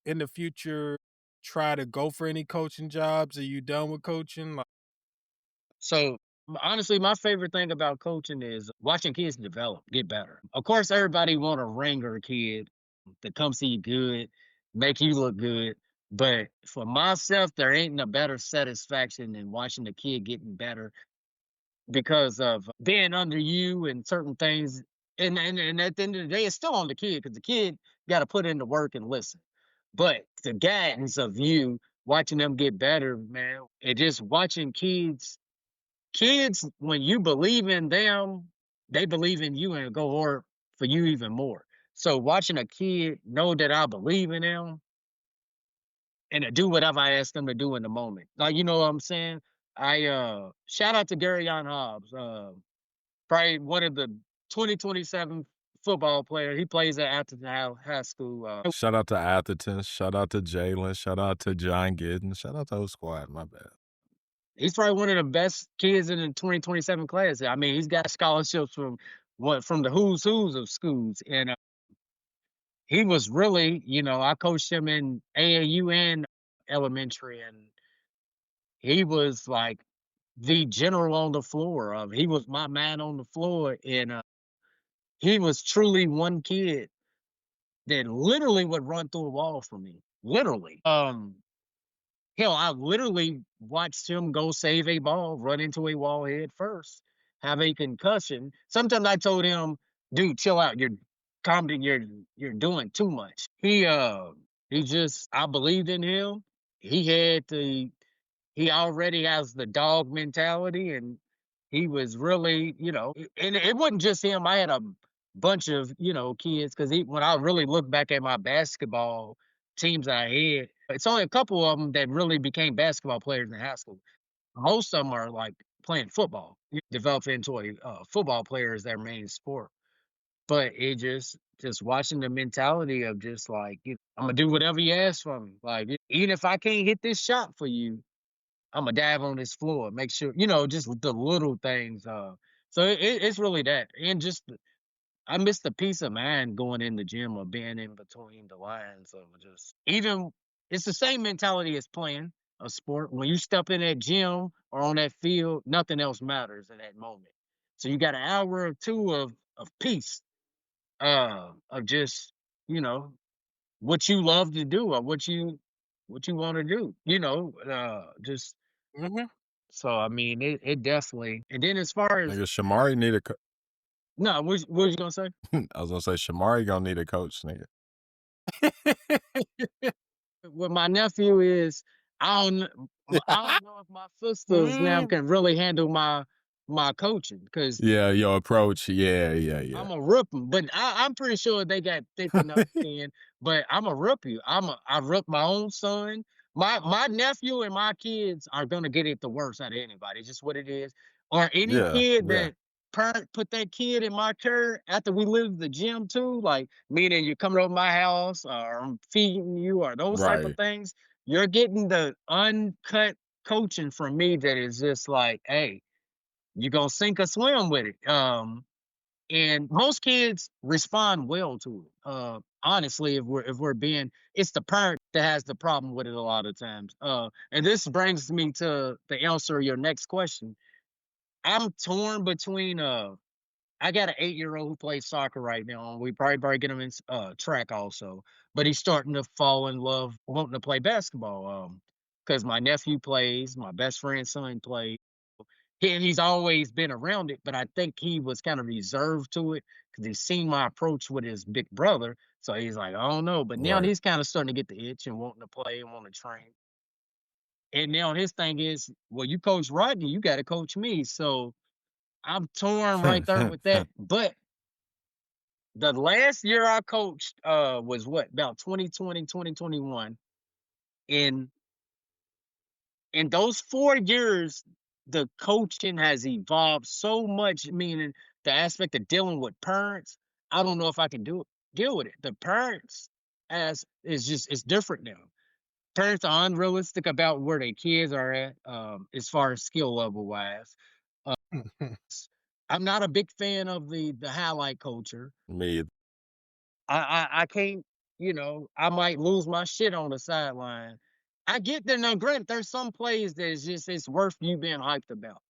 in the future try to go for any coaching jobs? Are you done with coaching? Like, So honestly, my favorite thing about coaching is watching kids develop, get better. Of course, everybody want a ringer kid to come see you good, make you look good. But for myself, there ain't a better satisfaction than watching the kid getting better because of being under you and certain things. And at the end of the day, it's still on the kid because the kid got to put in the work and listen. But the guidance of you watching them get better, man, and just watching kids, when you believe in them, they believe in you and go hard for you even more. So watching a kid know that I believe in them and to do whatever I ask them to do in the moment. Like you know what I'm saying? I shout out to Gary Hobbs, probably one of the 2027 football players. He plays at Atherton High School. Shout out to Atherton. Shout out to Jalen. Shout out to John Giddens. Shout out to whole squad. My bad. He's probably one of the best kids in the 2027 class. I mean, he's got scholarships from the who's of schools, and he was really, I coached him in AAU and elementary, and he was like the general on the floor. He was my man on the floor, and he was truly one kid that literally would run through a wall for me, literally. Hell, I literally watched him go save a ball, run into a wall head first, have a concussion. Sometimes I told him, "Dude, chill out. You're calm down. You're doing too much." He just I believed in him. He had the he already has the dog mentality, and he was really, and it wasn't just him. I had a bunch of, kids, because when I really look back at my basketball teams I had, it's only a couple of them that really became basketball players in high school. Most of them are like playing football, develop into a football player as their main sport. But it just watching the mentality of just like, I'm gonna do whatever you ask from me. Like, even if I can't hit this shot for you, I'm gonna dive on this floor. Make sure, just the little things. So it's really that, and just I miss the peace of mind going in the gym or being in between the lines of just even. It's the same mentality as playing a sport. When you step in that gym or on that field, nothing else matters in that moment. So you got an hour or two of peace, of just you know what you love to do or what you want to do. Just Mhm. so I mean, it definitely. And then as far as Nigga, Shamari need a no, what was you gonna say? I was gonna say Shamari gonna need a coach, nigga. With my nephew is I don't know if my sisters now Mm. can really handle my coaching, because Yeah, your approach. Yeah. I'm a rip them, but I'm pretty sure they got thick enough skin. But I'm a rip you. I rip my own son. My nephew and my kids are gonna get it the worst out of anybody. It's just what it is. Or any kid Yeah. that parent put that kid in my care after we leave the gym too, like meaning you coming over my house or I'm feeding you or those type of Right. things. You're getting the uncut coaching from me that is just like, hey, you're gonna sink or swim with it. And most kids respond well to it. Honestly, if we're being, it's the parent that has the problem with it a lot of times. And this brings me to the answer of your next question. I'm torn between I got an 8-year-old who plays soccer right now, and we probably get him in track also. But he's starting to fall in love wanting to play basketball. Because my nephew plays, my best friend's son plays. He's always been around it, but I think he was kind of reserved to it because he's seen my approach with his big brother. So he's like, I don't know. But now Right. he's kind of starting to get the itch and wanting to play and want to train. And now his thing is, well, you coach Rodney, you got to coach me. So I'm torn right there with that. But the last year I coached was what, about 2020, 2021. And in those 4 years, the coaching has evolved so much, meaning the aspect of dealing with parents. I don't know if I can deal with it. The parents as is just it's different now. Parents are unrealistic about where their kids are at, as far as skill level wise. Uh, I'm not a big fan of the highlight culture. Me. I can't, I might lose my shit on the sideline. I get that. Now, granted, there's some plays that it's worth you being hyped about.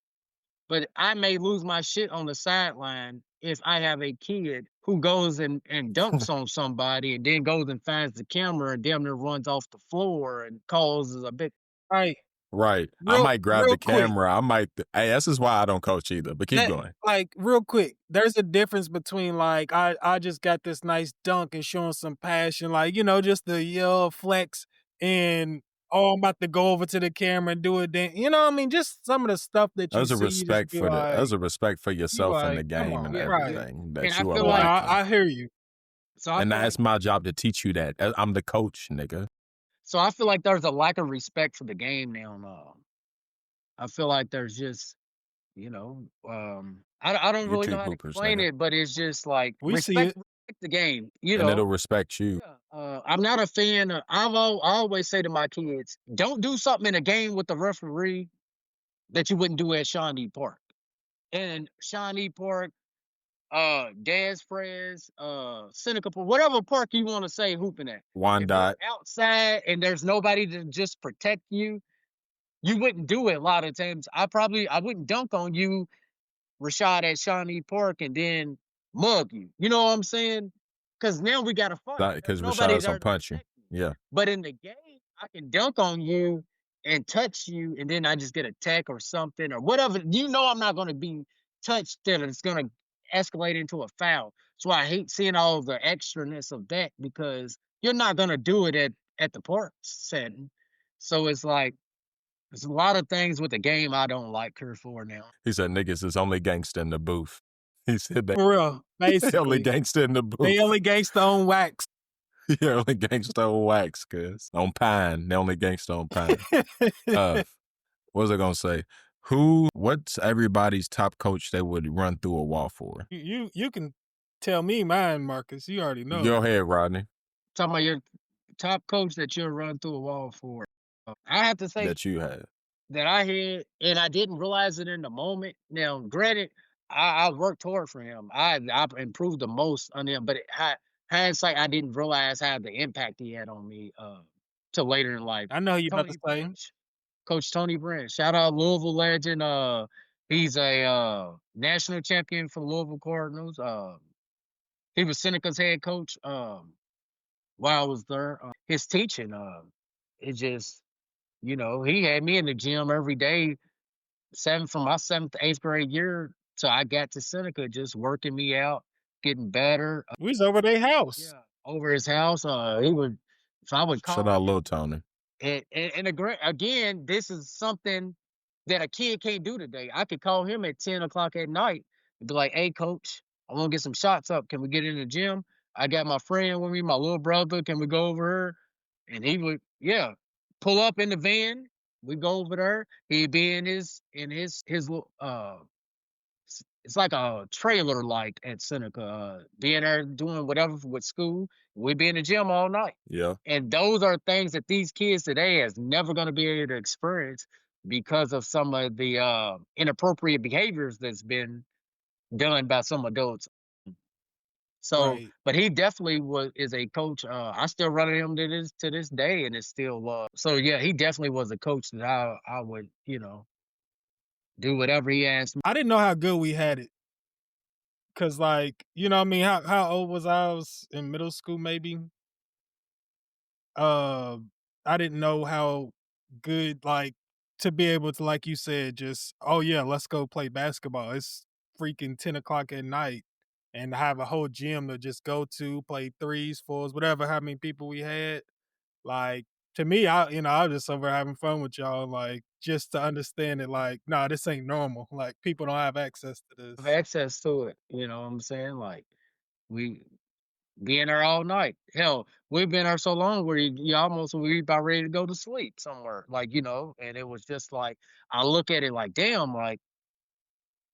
But I may lose my shit on the sideline if I have a kid who goes and dumps on somebody and then goes and finds the camera and damn near runs off the floor and causes a big. Right. Right. I Real might grab real the quick. camera. Hey, this is why I don't coach either. But keep That going. like real quick, there's a difference between like I just got this nice dunk and showing some passion, like just the yell flex and I'm about to go over to the camera and do it. Then what I mean, just some of the stuff that you There's a see, you just respect be for like, yourself and the come game and on, Yeah, right? yeah. everything And that I you are feel No, like lacking. I hear you. so I And feel like that's my job to teach you that. I'm the coach, nigga. there's a lack of respect for the game now. I feel like there's just I don't You really two know how to hoopers, explain nigga. it, but it's just like We see respect, it. respect the game. And it'll respect you. Yeah. I'm not a fan of. I always say to my kids, don't do something in a game with the referee that you wouldn't do at Shawnee Park. And Shawnee Park, Des Frez, Seneca Park, whatever park you want to say hooping at. If you're Wyandotte. outside and there's nobody to just protect you, you wouldn't do it a lot of times. I wouldn't dunk on you, Rashad, at Shawnee Park and then mug you. You know what I'm saying? Because now we got to fight. There's Because nobody Rashad's there gonna to punch you. protect me. Yeah. But in the game, I can dunk on you and touch you, and then I just get a tech or something or whatever, you know I'm not gonna be touched that it's gonna escalate into a foul. So I hate seeing all the extraness of that because you're not gonna do it at the park setting. So it's like there's a lot of things with the game I don't like her for now. He said niggas is only gangsta in the booth. He said For real, they only basically. gangsta in the They booth. only gangsta on wax. Yeah, only gangsta on wax, cuz. On pine. They only gangsta on pine. What was I gonna say? What's everybody's top coach they would run through a wall for? You can tell me mine, Marcus. You already know. Go ahead, Rodney. Talking about your top coach that you'll run through a wall for. I have to say That you had. that I had, and I didn't realize it in the moment. Now, granted, I worked hard for him. I improved the most on him, but hindsight, I didn't realize how the impact he had on me till later in life. I know you about to Tony say. Branch, Coach Tony Branch, shout out Louisville legend. He's a national champion for the Louisville Cardinals. He was Seneca's head coach while I was there. His teaching, it just he had me in the gym every day, from my 7th to 8th grade year till I got to Seneca, just working me out, getting better. We was over their house. Yeah, over his house. He would, if I would Shout call out him, Lil Tony. again, this is something that a kid can't do today. I could call him at 10 o'clock at night and be like, "Hey, coach, I want to get some shots up. Can we get in the gym? I got my friend with me, my little brother. Can we go over here?" And he would, yeah, pull up in the van. We go over there. He'd be in his little it's like a trailer like at Seneca, being there doing whatever with school. We'd be in the gym all night. Yeah. And those are things that these kids today is never going to be able to experience because of some of the inappropriate behaviors that's been done by some adults. So, Right. but he definitely is a coach. I still run him to this day, and it's still so yeah, he definitely was a coach that I would do whatever he asked me. I didn't know how good we had it. Cause like, you know what I mean? How old was I? I was in middle school maybe. Uh I didn't know how good like to be able to, like you said, just oh yeah, let's go play basketball. It's freaking 10 o'clock at night and have a whole gym to just go to, play threes, fours, whatever, how many people we had. Like to me, I was just over having fun with y'all, like just to understand it, like, nah, this ain't normal. Like people don't have access to Have this. access to it. You know what I'm saying? Like we being there all night. Hell, we've been there so long where you almost we about ready to go to sleep somewhere. Like, and it was just like I look at it like, damn, like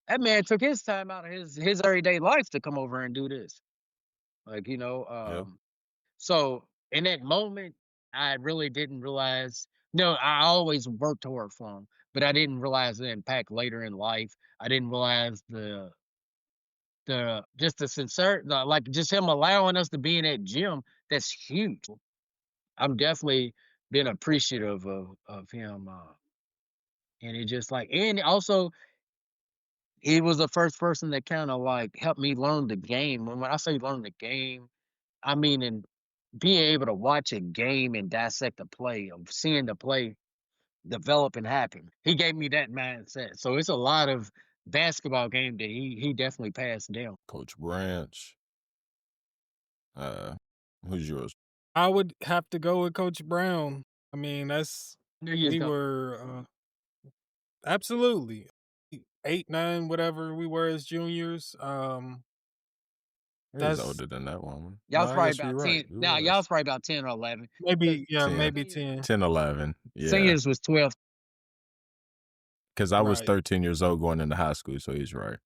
that man took his time out of his everyday life to come over and do this. Like, Yeah. so in that moment, I really didn't realize. No, I always worked hard for him, but I didn't realize the impact later in life. I didn't realize just the sincere, like just him allowing us to be in that gym. That's huge. I'm definitely been appreciative of him, and it just like, and also he was the first person that kind of like helped me learn the game. And when I say learn the game, I mean in being able to watch a game and dissect the play, of seeing the play develop and happen. He gave me that mindset. So it's a lot of basketball game that he definitely passed down. Coach Branch. Who's yours? I would have to go with Coach Brown. I mean, Knew you was we gonna were absolutely 8, 9, whatever we were as juniors. He was That's older than that woman. Y'all was No, I probably guess you're about right. 10. You Now y'all was. was probably about 10 or 11. maybe, yeah, 10. maybe 10. 10, 11. Yeah. Seniors was 12. Because I was Right. 13 years old going into high school, so he's right.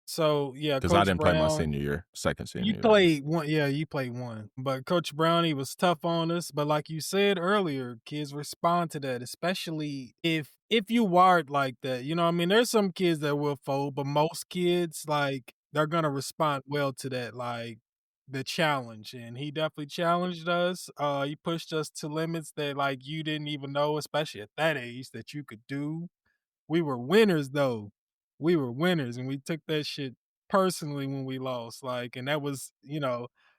So yeah, Because I Coach didn't play my Brown. senior year, second senior You year. played one, yeah, you played one. But Coach Brown, he was tough on us. But like you said earlier, kids respond to that, especially if you wired like that. You know what I mean? There's some kids that will fold, but most kids, like, they're gonna respond well to that, like the challenge. And he definitely challenged us. He pushed us to limits that like you didn't even know, especially at that age, that you could do. We were winners though. We were winners and we took that shit personally when we lost. Like, and that was,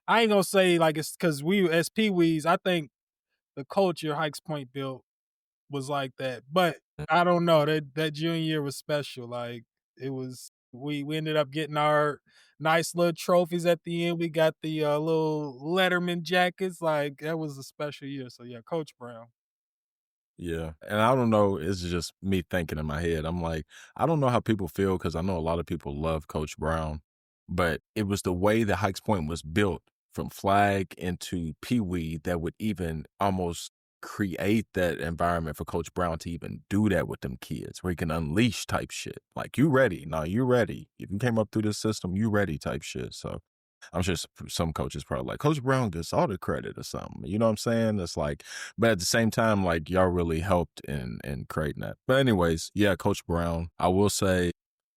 I ain't gonna say like it's because we as Pee Wees, I think the culture Hikes Point built was like that. But I don't know, that junior year was special. Like it was we ended up getting our nice little trophies at the end. We got the little Letterman jackets. Like that was a special year. So yeah, Coach Brown. Yeah, and I don't know, it's just me thinking in my head. I'm like, I don't know how people feel because I know a lot of people love Coach Brown, but it was the way that Hikes Point was built from flag into Pee Wee that would even almost create that environment for Coach Brown to even do that with them kids, where he can unleash type shit. Like, you ready? No, you ready. If you came up through this system, you ready type shit. So I'm sure some coaches probably like, Coach Brown gets all the credit or something. You know what I'm saying? It's like, but at the same time, like y'all really helped in creating that. But anyways, yeah, Coach Brown. I will say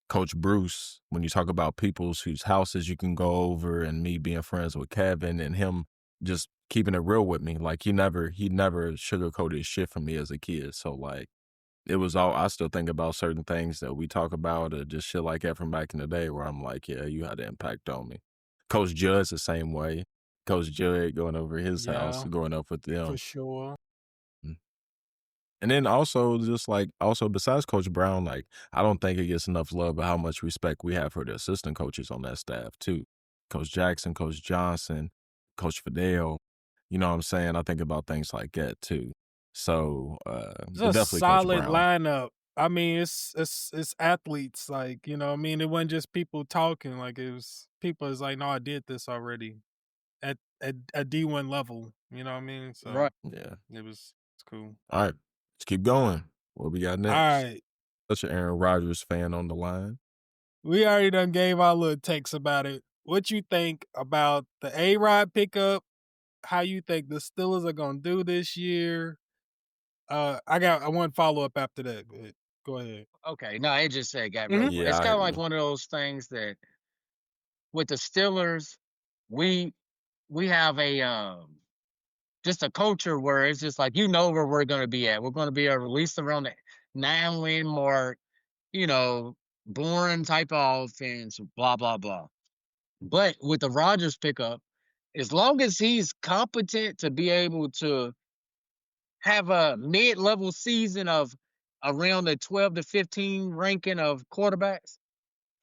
Coach Bruce, when you talk about people's whose houses you can go over and me being friends with Kevin and him just keeping it real with me, like he never sugarcoated shit for me as a kid. So like it was all I still think about certain things that we talk about or just shit like that from back in the day where I'm like, yeah, you had an impact on me. Coach Judd's the same way. Coach Judd going over his house, Yeah, growing up with for them. sure. Mm. And then also just like also besides Coach Brown, like I don't think it gets enough love of how much respect we have for the assistant coaches on that staff too. Coach Jackson, Coach Johnson, Coach Fidel. You know what I'm saying? I think about things like that too. So It's but a definitely Coach solid Brown. lineup. I mean, it's athletes, like, you know what I mean? It wasn't just people talking, like it was people is like, no, I did this already at a D1 level. You know what I mean? So Right. Yeah. it's cool. All right. Let's keep going. What we got All next? right. Such an Aaron Rodgers fan on the line. We already done gave our little takes about it. What you think about the A-Rod pickup? How you think the Steelers are gonna do this year? I want follow up after that, but go ahead. Okay. No, it just said got real Mhm. quick. Yeah, It's I kind hear of like you. one of those things that with the Steelers, we we have a just a culture where it's just like where we're gonna be at. We're gonna be at least around the 9-win mark, you know, boring type of offense, blah blah blah. But with the Rodgers pickup, as long as he's competent to be able to have a mid-level season of around the 12 to 15 ranking of quarterbacks,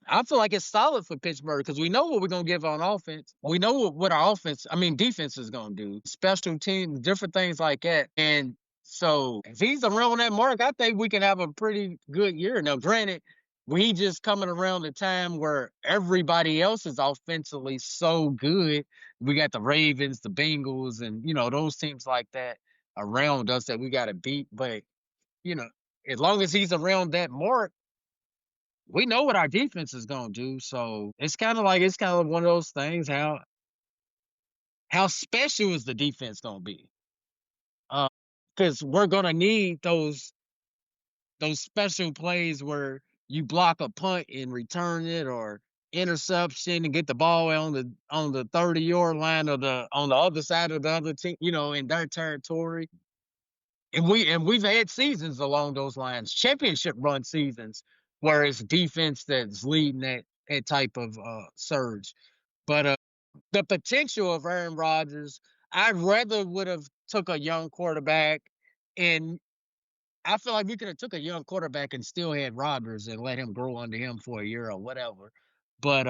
I feel like it's solid for Pittsburgh because we know what we're gonna give on offense. We know what our defense is gonna do. Special teams, different things like that. And so if he's around that mark, I think we can have a pretty good year. Now, granted, we just coming around the time where everybody else is offensively so good. We got the Ravens, the Bengals, and those teams like that around us that we got to beat. But you know, as long as he's around that mark, we know what our defense is gonna do. So it's kind of one of those things. How special is the defense gonna be? Because we're gonna need those special plays where you block a punt and return it, or interception and get the ball on the 30-yard line, or the on the other side of the other team, in their territory. And we've had seasons along those lines, championship run seasons, where it's defense that's leading that type of surge. But the potential of Aaron Rodgers, I'd rather would have took a young quarterback, and I feel like we could have took a young quarterback and still had Rodgers and let him grow under him for a year or whatever. But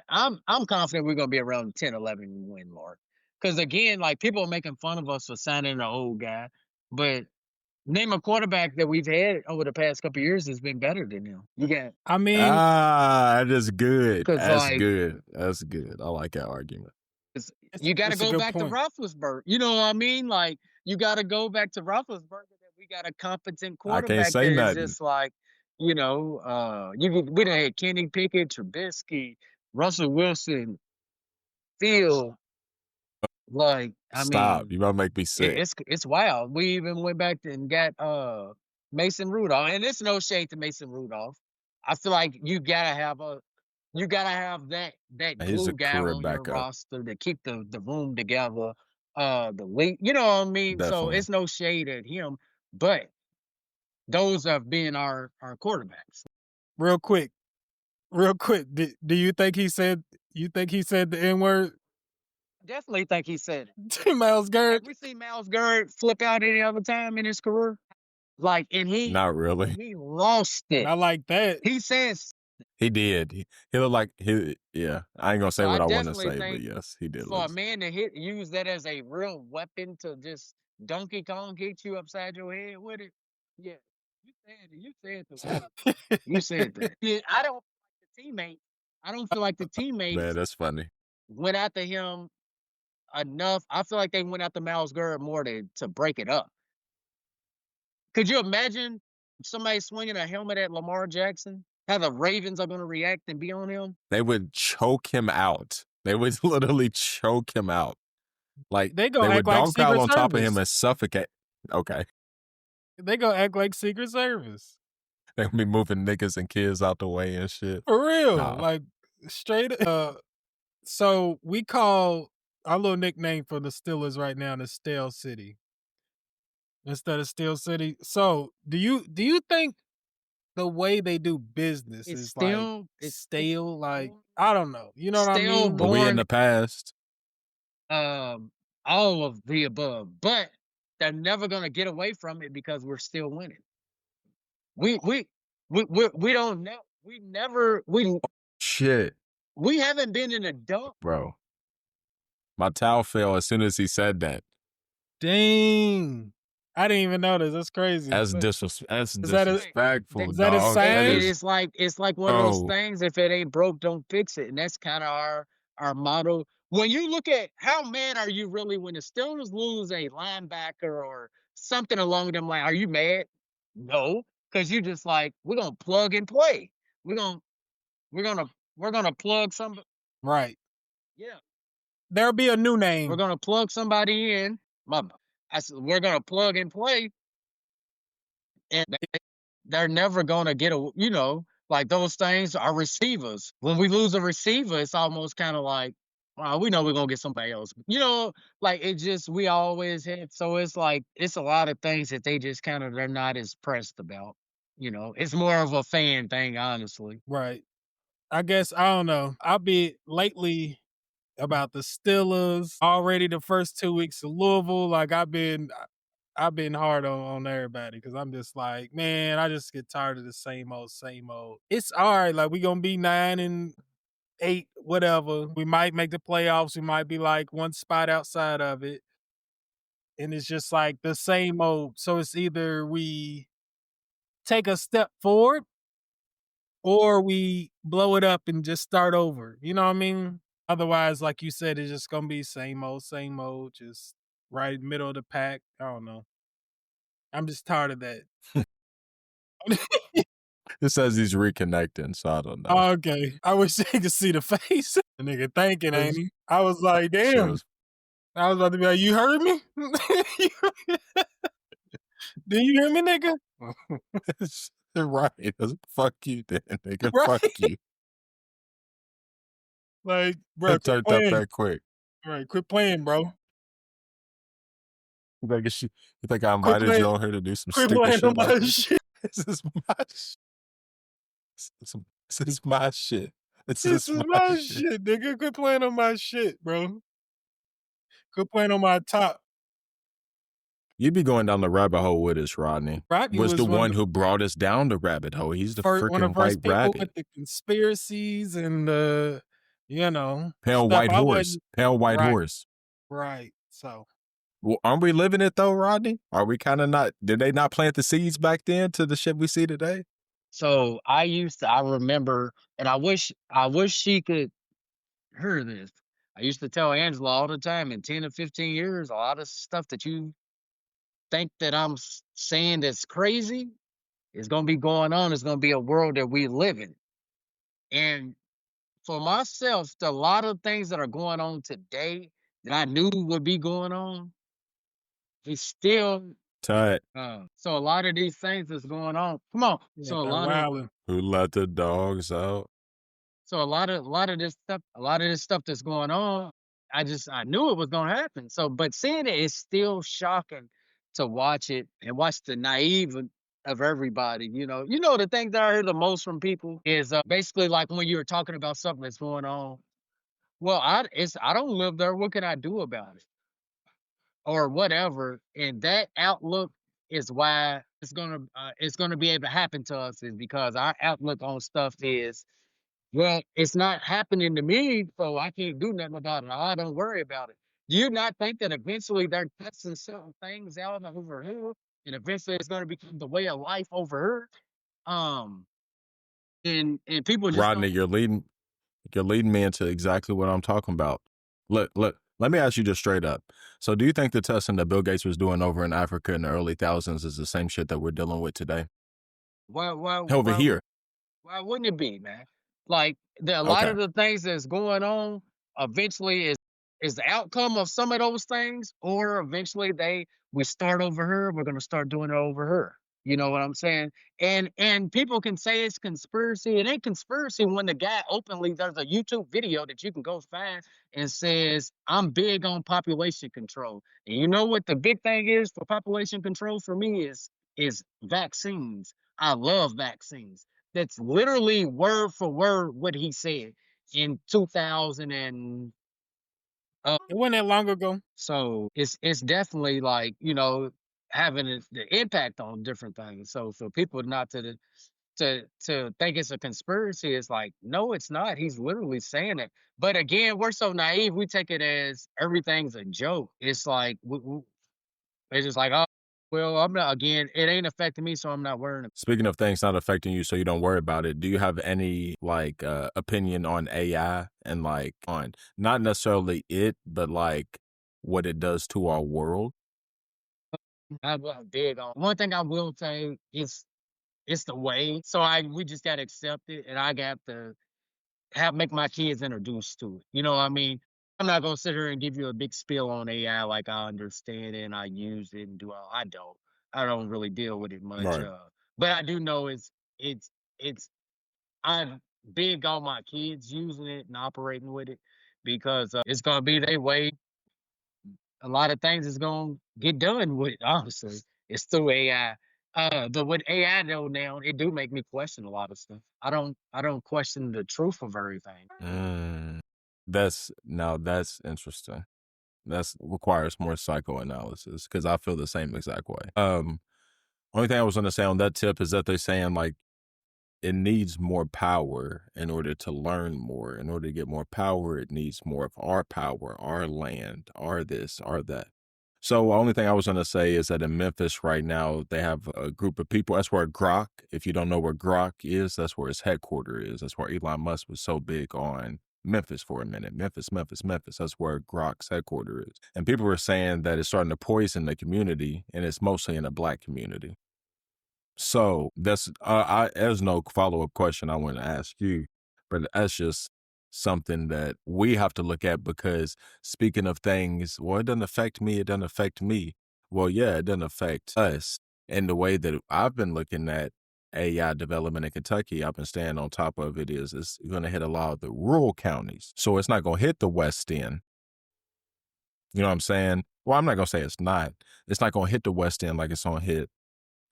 I'm confident we're gonna be around 10, 11 win mark. Because again, like, people are making fun of us for signing an old guy, but name a quarterback that we've had over the past couple of years that's been better than him. You got I mean, Ah, that is good. because That's like good. That's good. I like that argument. it's you got to it's a go good back to point. Roethlisberger. You know what I mean? Like, you got to go back to Roethlisberger. That we got a competent I can't quarterback say that is nothing. just like, we done had Kenny Pickett, Trubisky, Russell Wilson, Field. Like, I Stop. You mean, about to make me sick. it's wild. We even went back and got Mason Rudolph, and it's no shade to Mason Rudolph. I feel like you gotta have that He's a glue guy career on your backup. roster to keep the room together. The league, you know what I mean. So Definitely. it's no shade at him, but those have been our quarterbacks. Real quick, real quick. Do you think he said the N-word? Definitely think he said it. Miles Have Garrett? we seen Miles Garrett flip out any other time in his career? Like, and Not really. he lost it. Not like that. He says He did. He looked like yeah. I ain't gonna say so. I what I want to definitely say, but think yes, he did for a lose. man to use that as a real weapon to just Donkey Kong hit you upside your head with it. Yeah, you said it. You said the word. You said that. Yeah, I don't like the teammate. I don't feel like the Man, teammates that's funny. went after him enough. I feel like they went after Miles Garrett more to break it up. Could you imagine somebody swinging a helmet at Lamar Jackson? How the Ravens are going to react and be on him? They would choke him out. They would literally choke him out. Like They they gonna act would like dogpile Secret on top of him Service. and suffocate. Okay. They gonna act like Secret Service. They would be moving niggas and kids out the way and shit. For real. Nah. Like straight so we call our little nickname for the Steelers right now the Stale City. Instead of Steel City. So do you think the way they do business It's is like it's stale? Like I don't know. You know what I still mean? We in born the past. all of the above, but they're never going to get away from it because we're still winning. We don't know. We never Shit, we haven't been in a dump. bro. My towel fell as soon as he said that. Dang. I didn't even notice. That's crazy. That's But that's that a- disrespectful, is that a dog. sign? That is, It's like one of those bro. things. If it ain't broke, don't fix it, and that's kind of our motto. When you look at how mad are you really when the Steelers lose a linebacker or something along them lines, are you mad? No, because you just like we're gonna plug and play. We're gonna we're gonna we're gonna plug some. Right. Yeah, There'll be a new we're name. gonna plug somebody in. I said we're gonna plug and play, and they're never gonna get a like those things are receivers. When we lose a receiver, it's almost kind of like, well, we know we're gonna get somebody else. Like it just we always have. So it's like it's a lot of things that they just kind of they're not as pressed about. It's more of a fan thing, honestly. Right. I guess I don't know. I'll be lately about the Steelers. Already the first 2 weeks of Louisville. Like I've been hard on everybody because I'm just like, man, I just get tired of the same old, same old. It's all right. Like we gonna be 9-8, whatever. We might make the playoffs. We might be like one spot outside of it. And it's just like the same old. So it's either we take a step forward or we blow it up and just start over. You know what I mean? Otherwise, like you said, it's just gonna be same old, just right middle of the pack. I don't know. I'm just tired of that. It says he's reconnecting, so I don't know. Okay. I wish they could see the face. The nigga thinking, ain't he? I was like, damn. Shows. I was about to be like, you heard me? Did you hear me, nigga? Right. Fuck you, then, nigga. Right. Fuck you. Like, bro, It quit turned up playing. that quick. Right, quit playing, bro. You think I Quit invited playing. you on here to do some Quit stupid playing shit on my like this? shit. This is my shit. This is my shit. This is my shit, nigga. Quit playing on my shit, bro. Quit playing on my top. You be going down the rabbit hole with us, Rodney. Rodney was the one one of who brought us down the rabbit hole. He's the one of the freaking first white people rabbit. with the conspiracies and the, Pale stuff. white I horse. wasn't- Pale white Right. horse. Right. So Well, aren't we living it though, Rodney? Are we kind of not? Did they not plant the seeds back then to the shit we see today? So I remember, and I wish she could hear this. I used to tell Angela all the time in 10 to 15 years, a lot of stuff that you think that I'm saying that's crazy is going to be going on. It's going to be a world that we live in. And for myself, a lot of things that are going on today that I knew would be going on, it's still. Tut. So a lot of these things that's going on. Come on. yeah, So a they're lot of wilding. Who let the dogs out? So a lot of this stuff that's going on, I knew it was gonna happen. So but seeing it is still shocking to watch it and watch the naive of everybody. The thing that I hear the most from people is basically like when you're talking about something that's going on. Well, I don't live there. What can I do about it? Or whatever. And that outlook is why it's gonna be able to happen to us is because our outlook on stuff is, well, it's not happening to me, so I can't do nothing about it. I don't worry about it. Do you not think that eventually they're testing certain things out over here, and eventually it's going to become the way of life over here? And people just Rodney, don't. you're leading me into exactly what I'm talking about. Look, let me ask you just straight up. So do you think the testing that Bill Gates was doing over in Africa in the early thousands is the same shit that we're dealing with today? Why why Over why here. Why wouldn't it be, man? Like a lot Okay. of the things that's going on eventually is the outcome of some of those things, or eventually we start over here, we're gonna start doing it over here. You know what I'm saying? And people can say it's conspiracy. It ain't conspiracy when the guy openly there's a YouTube video that you can go find and says, I'm big on population control. And you know what the big thing is for population control for me is vaccines. I love vaccines. That's literally word for word what he said in 2000 and It wasn't that long ago. so it's definitely like, having the impact on different things. So for people not to think it's a conspiracy, it's like, no, it's not. He's literally saying it. But again, we're so naive, we take it as everything's a joke. It's like it's just like, oh, well, I'm not, again, it ain't affecting me, so I'm not worrying. Speaking of things not affecting you so you don't worry about it, do you have any like opinion on AI and like on not necessarily it, but like what it does to our world? I'm big on one thing I will say is it's the way. So we just gotta accept it, and I got to make my kids introduced to it. You know what I mean? I'm not gonna sit here and give you a big spiel on AI like I understand it and I use it and do all. I don't. I don't really deal with it much. Right. But I do know it's it's I'm big on my kids using it and operating with it because it's gonna be their way. A lot of things is gonna get done with it, honestly. It's through AI. But with AI though now, it do make me question a lot of stuff. I don't question the truth of everything. Mm. That's interesting. That's requires more psychoanalysis because I feel the same exact way. Only thing I was going to say on that tip is that they're saying like it needs more power in order to learn more. In order to get more power, it needs more of our power, our land, our this, our that. So the only thing I was going to say is that in Memphis right now, they have a group of people. That's where Grok, if you don't know where Grok is, that's where his headquarters is. That's where Elon Musk was so big on Memphis for a minute. Memphis, Memphis, Memphis. That's where Grok's headquarters is. And people were saying that it's starting to poison the community, and it's mostly in the Black community. So there's no follow-up question I want to ask you, but that's just something that we have to look at because speaking of things, well, it doesn't affect me. It doesn't affect me. Well, yeah, it doesn't affect us. And the way that I've been looking at AI development in Kentucky, I've been staying on top of it is it's going to hit a lot of the rural counties. So it's not going to hit the West End. You know what I'm saying? Well, I'm not going to say it's not. It's not going to hit the West End like it's going to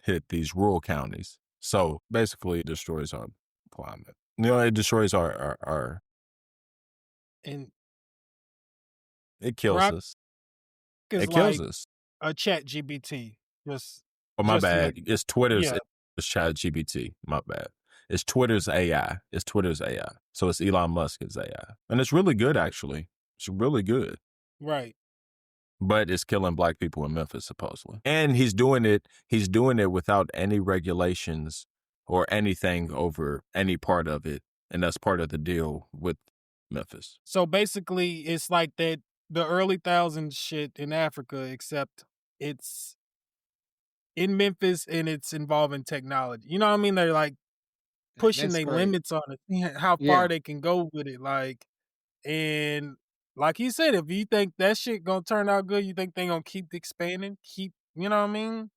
hit these rural counties. So basically it destroys our climate. It destroys our And it kills Grok us. is It kills like us. a chat GBT. Oh, my Just to bad. make It's Twitter's yeah, it's Chat GBT. My bad. It's Twitter's AI. It's Twitter's AI. So it's Elon Musk's AI. And it's really good actually. It's really good. right. But it's killing Black people in Memphis, supposedly. And he's doing it without any regulations or anything over any part of it. And that's part of the deal with Memphis. So basically it's like that the early thousands shit in Africa, except it's in Memphis and it's involving technology. You know what I mean? They're like pushing That's their crazy. limits on it, seeing how far Yeah, they can go with it. And like you said, if you think that shit gonna turn out good, you think they gonna keep expanding, you know what I mean?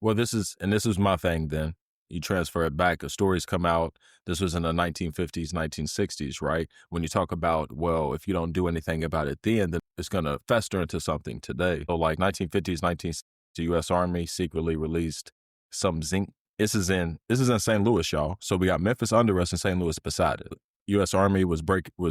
Well, this is my thing then. You transfer it back. Stories come out. This was in the 1950s, 1960s, right? When you talk about, well, if you don't do anything about it then it's going to fester into something today. So like 1950s, 1960s, the U.S. Army secretly released some zinc. This is in St. Louis, y'all. So we got Memphis under us and St. Louis beside it. U.S. Army was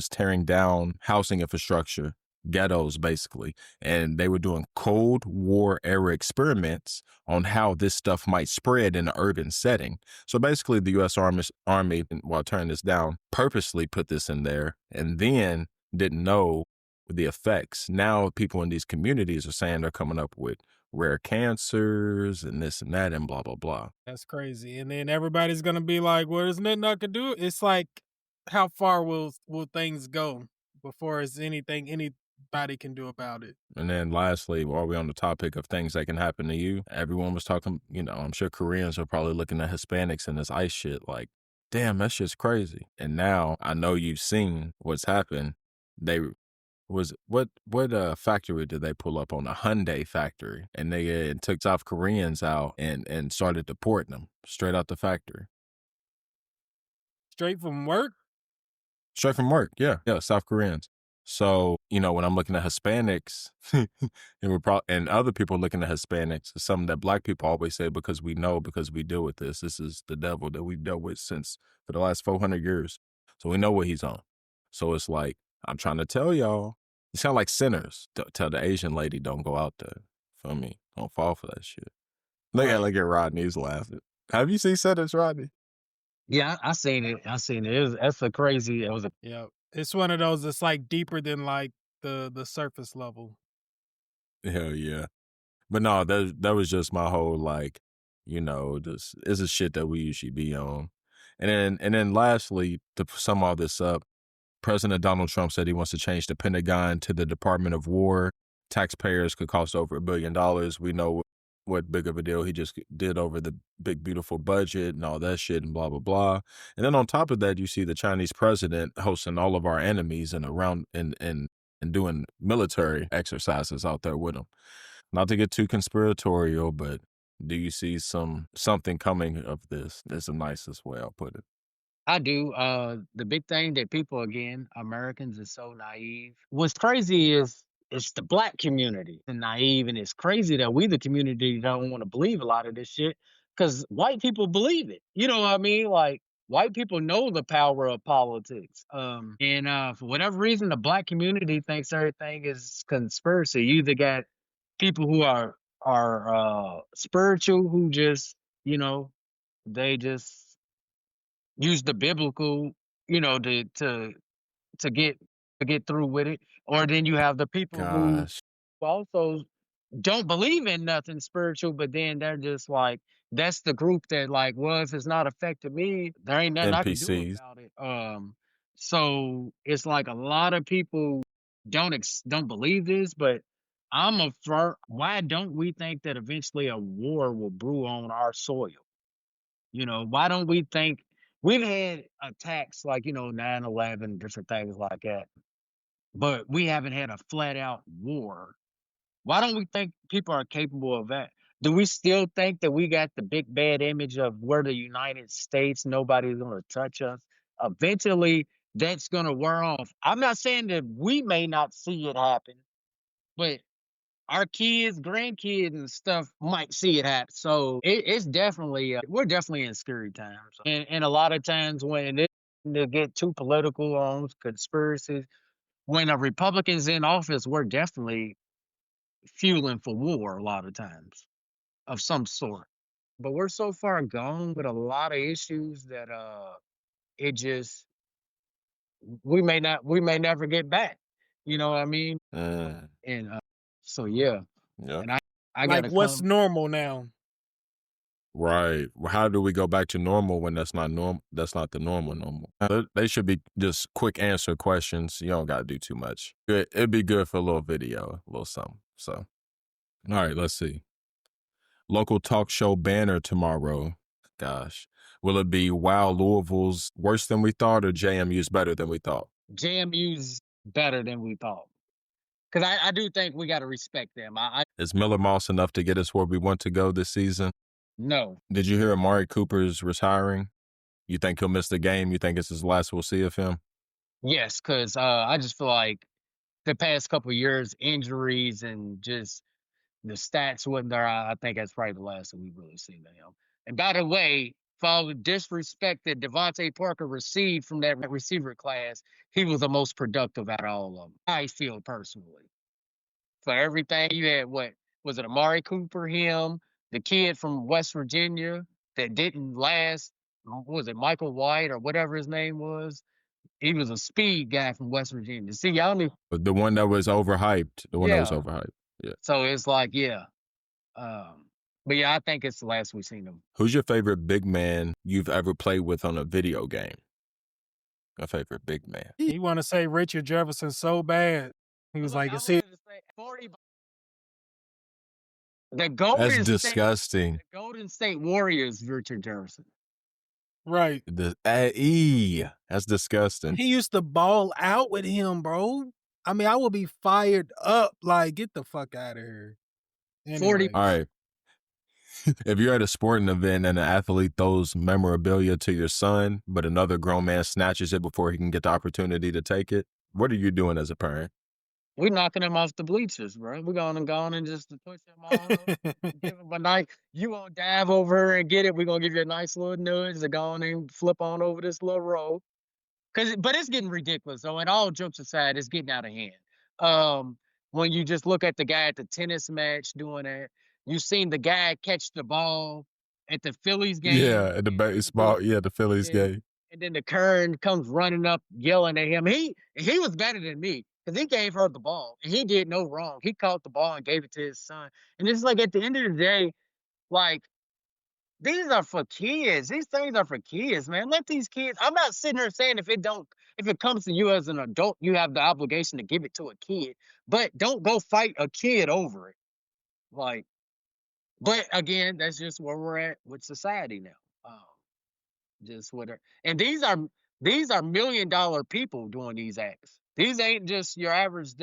tearing down housing infrastructure ghettos, basically. And they were doing Cold War era experiments on how this stuff might spread in an urban setting. So basically, the U.S. Army, while turning this down, purposely put this in there and then didn't know the effects. Now, people in these communities are saying they're coming up with rare cancers and this and that and blah, blah, blah. That's crazy. And then everybody's gonna be like, "Well, there's nothing I could do." It's like, how far will things go before there's anything anybody can do about it? And then lastly, while we're on the topic of things that can happen to you, everyone was talking, I'm sure Koreans are probably looking at Hispanics and this ICE shit like, damn, that shit's crazy. And now I know you've seen what's happened. They was what factory did they pull up on? A Hyundai factory, and they took South Koreans out and started deporting them straight out the factory. Straight from work? Straight from work, yeah, South Koreans. So, when I'm looking at Hispanics, and other people looking at Hispanics, it's something that Black people always say because we deal with this. This is the devil that we've dealt with for the last 400 years. So we know what he's on. So it's like, I'm trying to tell y'all, you sound like sinners. Tell the Asian lady, don't go out there. Feel me? Don't fall for that shit. Look at Rodney's laughing. Have you seen Sinners, Rodney? Yeah, I seen it. That's a crazy. It was a Yeah. It's one of those that's like deeper than like the surface level. Hell yeah. But no, that was just my whole this is a shit that we usually be on. And then lastly, to sum all this up, President Donald Trump said he wants to change the Pentagon to the Department of War. Taxpayers could cost over $1 billion. We know what big of a deal he just did over the big, beautiful budget and all that shit and blah, blah, blah. And then on top of that, you see the Chinese president hosting all of our enemies and doing military exercises out there with them. Not to get too conspiratorial, but do you see something coming of this? That's the nicest way I'll put it. I do. The big thing that people, again, Americans, is so naive. What's crazy is it's the Black community and naive, and it's crazy that we, the community, don't want to believe a lot of this shit because white people believe it. You know what I mean? Like white people know the power of politics. And for whatever reason, the Black community thinks everything is conspiracy. You either got people who are spiritual, who just they just use the biblical, to get through with it. Or then you have the people who Gosh, also don't believe in nothing spiritual, but then they're just like, that's the group that like, well, if it's not affecting me, there ain't nothing I can do NPCs. about it. So it's like a lot of people don't believe this, but I'm a firm. Why don't we think that eventually a war will brew on our soil? Why don't we think we've had attacks like, 9/11, different things like that, but we haven't had a flat out war. Why don't we think people are capable of that? Do we still think that we got the big bad image of we're the United States, nobody's going to touch us? Eventually, that's going to wear off. I'm not saying that we may not see it happen, but our kids, grandkids, and stuff might see it happen. So it's definitely we're definitely in scary times, and a lot of times when they get too political on conspiracies, when a Republican's in office, we're definitely fueling for war a lot of times of some sort. But we're so far gone with a lot of issues that it just we may never get back. You know what I mean? Mm, And so yeah, yeah. and I Like gotta what's come. normal now? Right. How do we go back to normal when that's not normal? That's not the normal. They should be just quick answer questions. You don't got to do too much. It'd be good for a little video, a little something. So, all right, let's see. Local talk show banner tomorrow. Gosh. Will it be wow, Louisville's worse than we thought or JMU's better than we thought? JMU's better than we thought. Because I do think we got to respect them. Is Miller Moss enough to get us where we want to go this season? No. Did you hear Amari Cooper's retiring? You think he'll miss the game? You think it's his last we'll see of him? Yes, because I just feel like the past couple of years, injuries and just the stats wasn't there. I think that's probably the last that we've really seen of him. And by the way, For all the disrespect that Devontae Parker received from that receiver class, he was the most productive out of all of them. I feel personally. For everything you had, what was it? Amari Cooper, him, the kid from West Virginia that didn't last. What was it, Michael White or whatever his name was? He was a speed guy from West Virginia. See, I only The one that was overhyped. The one that was yeah. overhyped. Yeah. So it's like, yeah. But yeah, I think it's the last we've seen him. Who's your favorite big man you've ever played with on a video game? My favorite big man. He want to say Richard Jefferson so bad. He was like, I "Is he?" wanted to say 40. The That's disgusting. The Golden State Warriors, Richard Jefferson. Right. That's disgusting. He used to ball out with him, bro. I mean, I would be fired up. Like, get the fuck out of here. 40. All right. If you're at a sporting event and an athlete throws memorabilia to your son, but another grown man snatches it before he can get the opportunity to take it, what are you doing as a parent? We knocking him off the bleachers, bro. We're going and just push him on. Give him a nice. You won't dive over her and get it. We're gonna give you a nice little nudge to go on and flip on over this little row. But it's getting ridiculous. So, and all jokes aside, it's getting out of hand. When you just look at the guy at the tennis match doing that, you seen the guy catch the ball at the Phillies game. Yeah, at the baseball. Yeah, the Phillies game. And then the Kern comes running up, yelling at him. He was better than me because he gave her the ball and he did no wrong. He caught the ball and gave it to his son. And it's like at the end of the day, like these are for kids. These things are for kids, man. Let these kids. I'm not sitting here saying if it comes to you as an adult, you have the obligation to give it to a kid. But don't go fight a kid over it. Like, but again, that's just where we're at with society now. Just whatever. And these are $1 million people doing these acts. These ain't just your average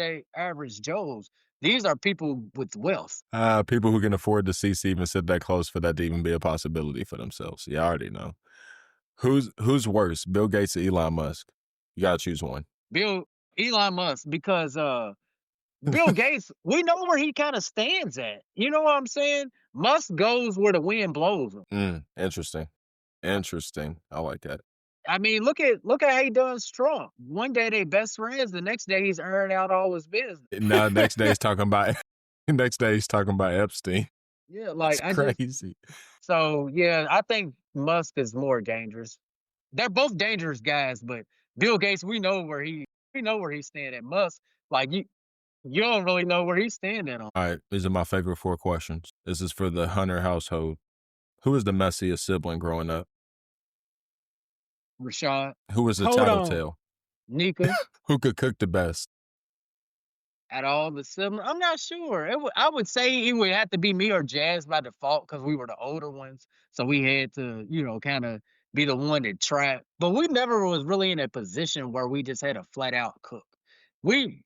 Joes. These are people with wealth. People who can afford to see even sit that close for that to even be a possibility for themselves. Yeah, I already know. Who's worse, Bill Gates or Elon Musk? You gotta choose one. Elon Musk, because Bill Gates, we know where he kind of stands at. You know what I'm saying? Musk goes where the wind blows him. Interesting. Interesting. I like that. I mean, look at how he does Trump. One day they best friends, the next day he's airing out all his business. Now next day he's talking about Epstein. Yeah, like it's crazy. So yeah, I think Musk is more dangerous. They're both dangerous guys, but Bill Gates, we know where he's standing at. Musk, like you don't really know where he's standing on. All right, these are my favorite 4 questions. This is for the Hunter household. Who is the messiest sibling growing up? Rashad. Who was the tattletale? Nika. Who could cook the best? At all the siblings, I'm not sure. I would say it would have to be me or Jazz by default because we were the older ones, so we had to, kind of be the one that tried. But we never was really in a position where we just had a flat out cook. We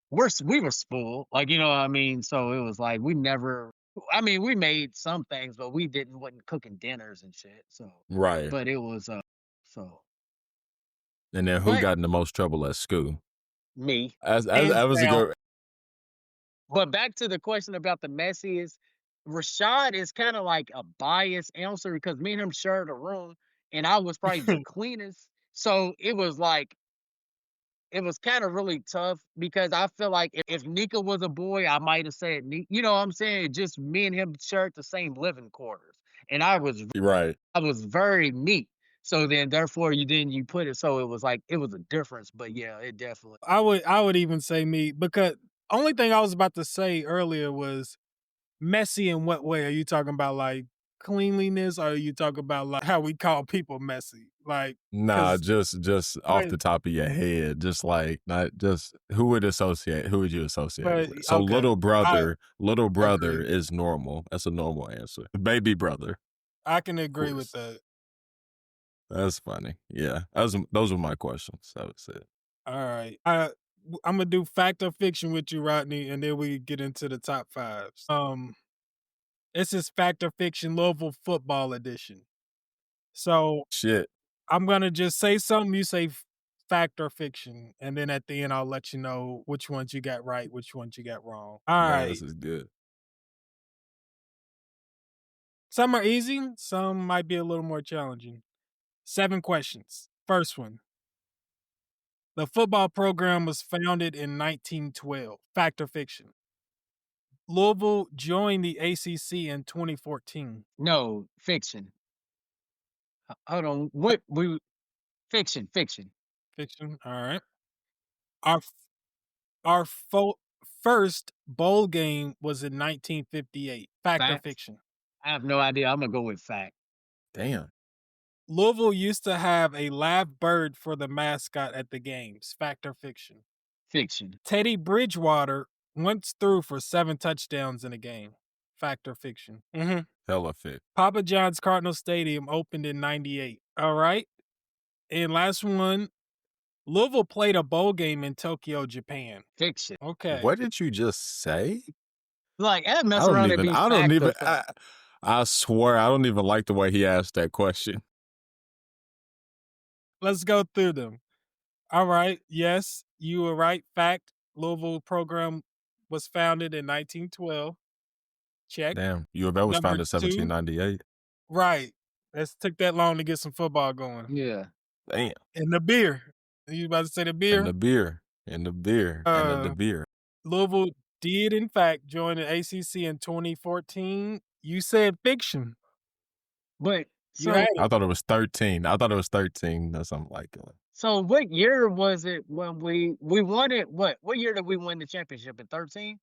were spoiled, like you know what I mean. So it was like we never. I mean, we made some things, but we wasn't cooking dinners and shit. So right. But it was so. And then who got in the most trouble at school? Me. As I was a girl. But back to the question about the messiest, Rashad is kind of like a biased answer because me and him shared a room, and I was probably the cleanest. So it was kind of really tough because I feel like if Nika was a boy, I might have said Nika. You know what I'm saying? Just me and him shared the same living quarters, and I was right. I was very neat. So then, therefore, you put it. So it was a difference. But yeah, it definitely. I would even say me because only thing I was about to say earlier was messy in what way? Are you talking about like cleanliness or are you talking about like how we call people messy? Like nah, just off the top of your head, just like not just who would you associate with? So okay. little brother is normal. That's a normal answer. Baby brother. I can agree with that. That's funny. Yeah. Those were my questions. That was it. All right. I'm gonna do fact or fiction with you, Rodney, and then we get into the top 5s. This is fact or fiction Louisville football edition. So shit. I'm gonna just say something. You say fact or fiction, and then at the end I'll let you know which ones you got right, which ones you got wrong. All right. This is good. Some are easy, some might be a little more challenging. 7 questions. First one. The football program was founded in 1912. Fact or fiction? Louisville joined the ACC in 2014. No, fiction. Hold on. Fiction. Fiction. All right. Our first bowl game was in 1958. Fact or Fact. fiction? I have no idea. I'm gonna go with fact. Damn. Louisville used to have a live bird for the mascot at the games. Fact or fiction? Fiction. Teddy Bridgewater once threw for 7 touchdowns in a game. Fact or fiction? Hella fit. Papa John's Cardinal Stadium opened in 98. All right. And last one. Louisville played a bowl game in Tokyo, Japan. Fiction. Okay. What did you just say? Like, that mess around and be I don't fact even. or fact. I swear, I don't even like the way he asked that question. Let's go through them. All right. Yes, you were right. Fact. Louisville program was founded in 1912. Check. Damn, UofL was Number founded in 2. 1798. Right. It took that long to get some football going. Yeah. Damn. And the beer. You about to say the beer? And the beer. And the beer. And the beer. Louisville did, in fact, join the ACC in 2014. You said fiction. But You so had it. I thought it was 13. I thought it was 13 or something like that. so what year was it when we won it? What year did we win the championship? In 13?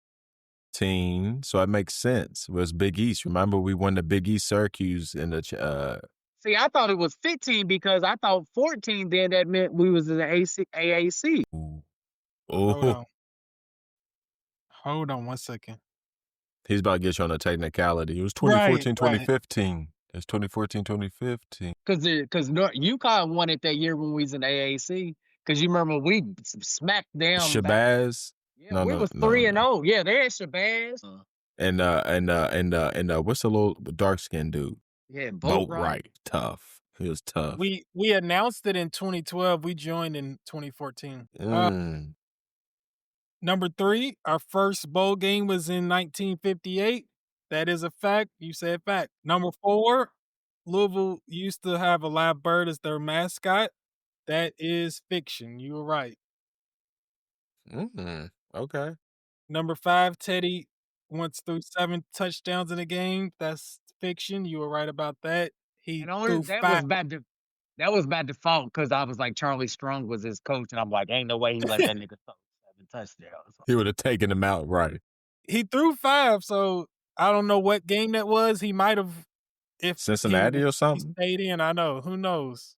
So it makes sense. It was Big East. Remember, we won the Big East Syracuse in the See, I thought it was 15 because I thought 14 then that meant we was in the AAC. Ooh. Hold Oh, on. Hold on 1 second. he's about to get you on a technicality. It was Right, 2014, 2015. It's 2014, 2015. Because UConn won it that year when we was in AAC. Because you remember we smacked them. Shabazz. Yeah, we was 3-0. Yeah, they had Shabazz. And what's the little dark skinned dude? Yeah, Boat right. Tough. He was tough. We announced it in 2012. We joined in 2014. Number 3, our first bowl game was in 1958. That is a fact. You said fact. Number 4, Louisville used to have a live bird as their mascot. That is fiction. You were right. Okay. Number 5, Teddy once threw 7 touchdowns in a game. That's fiction. You were right about that. He threw 5. That was by default because I was like Charlie Strong was his coach, and I'm like, ain't no way he let that nigga throw 7 touchdowns. He would have taken him out, right? He threw 5, so I don't know what game that was. He might have, if Cincinnati or something. He stayed in. I know. Who knows?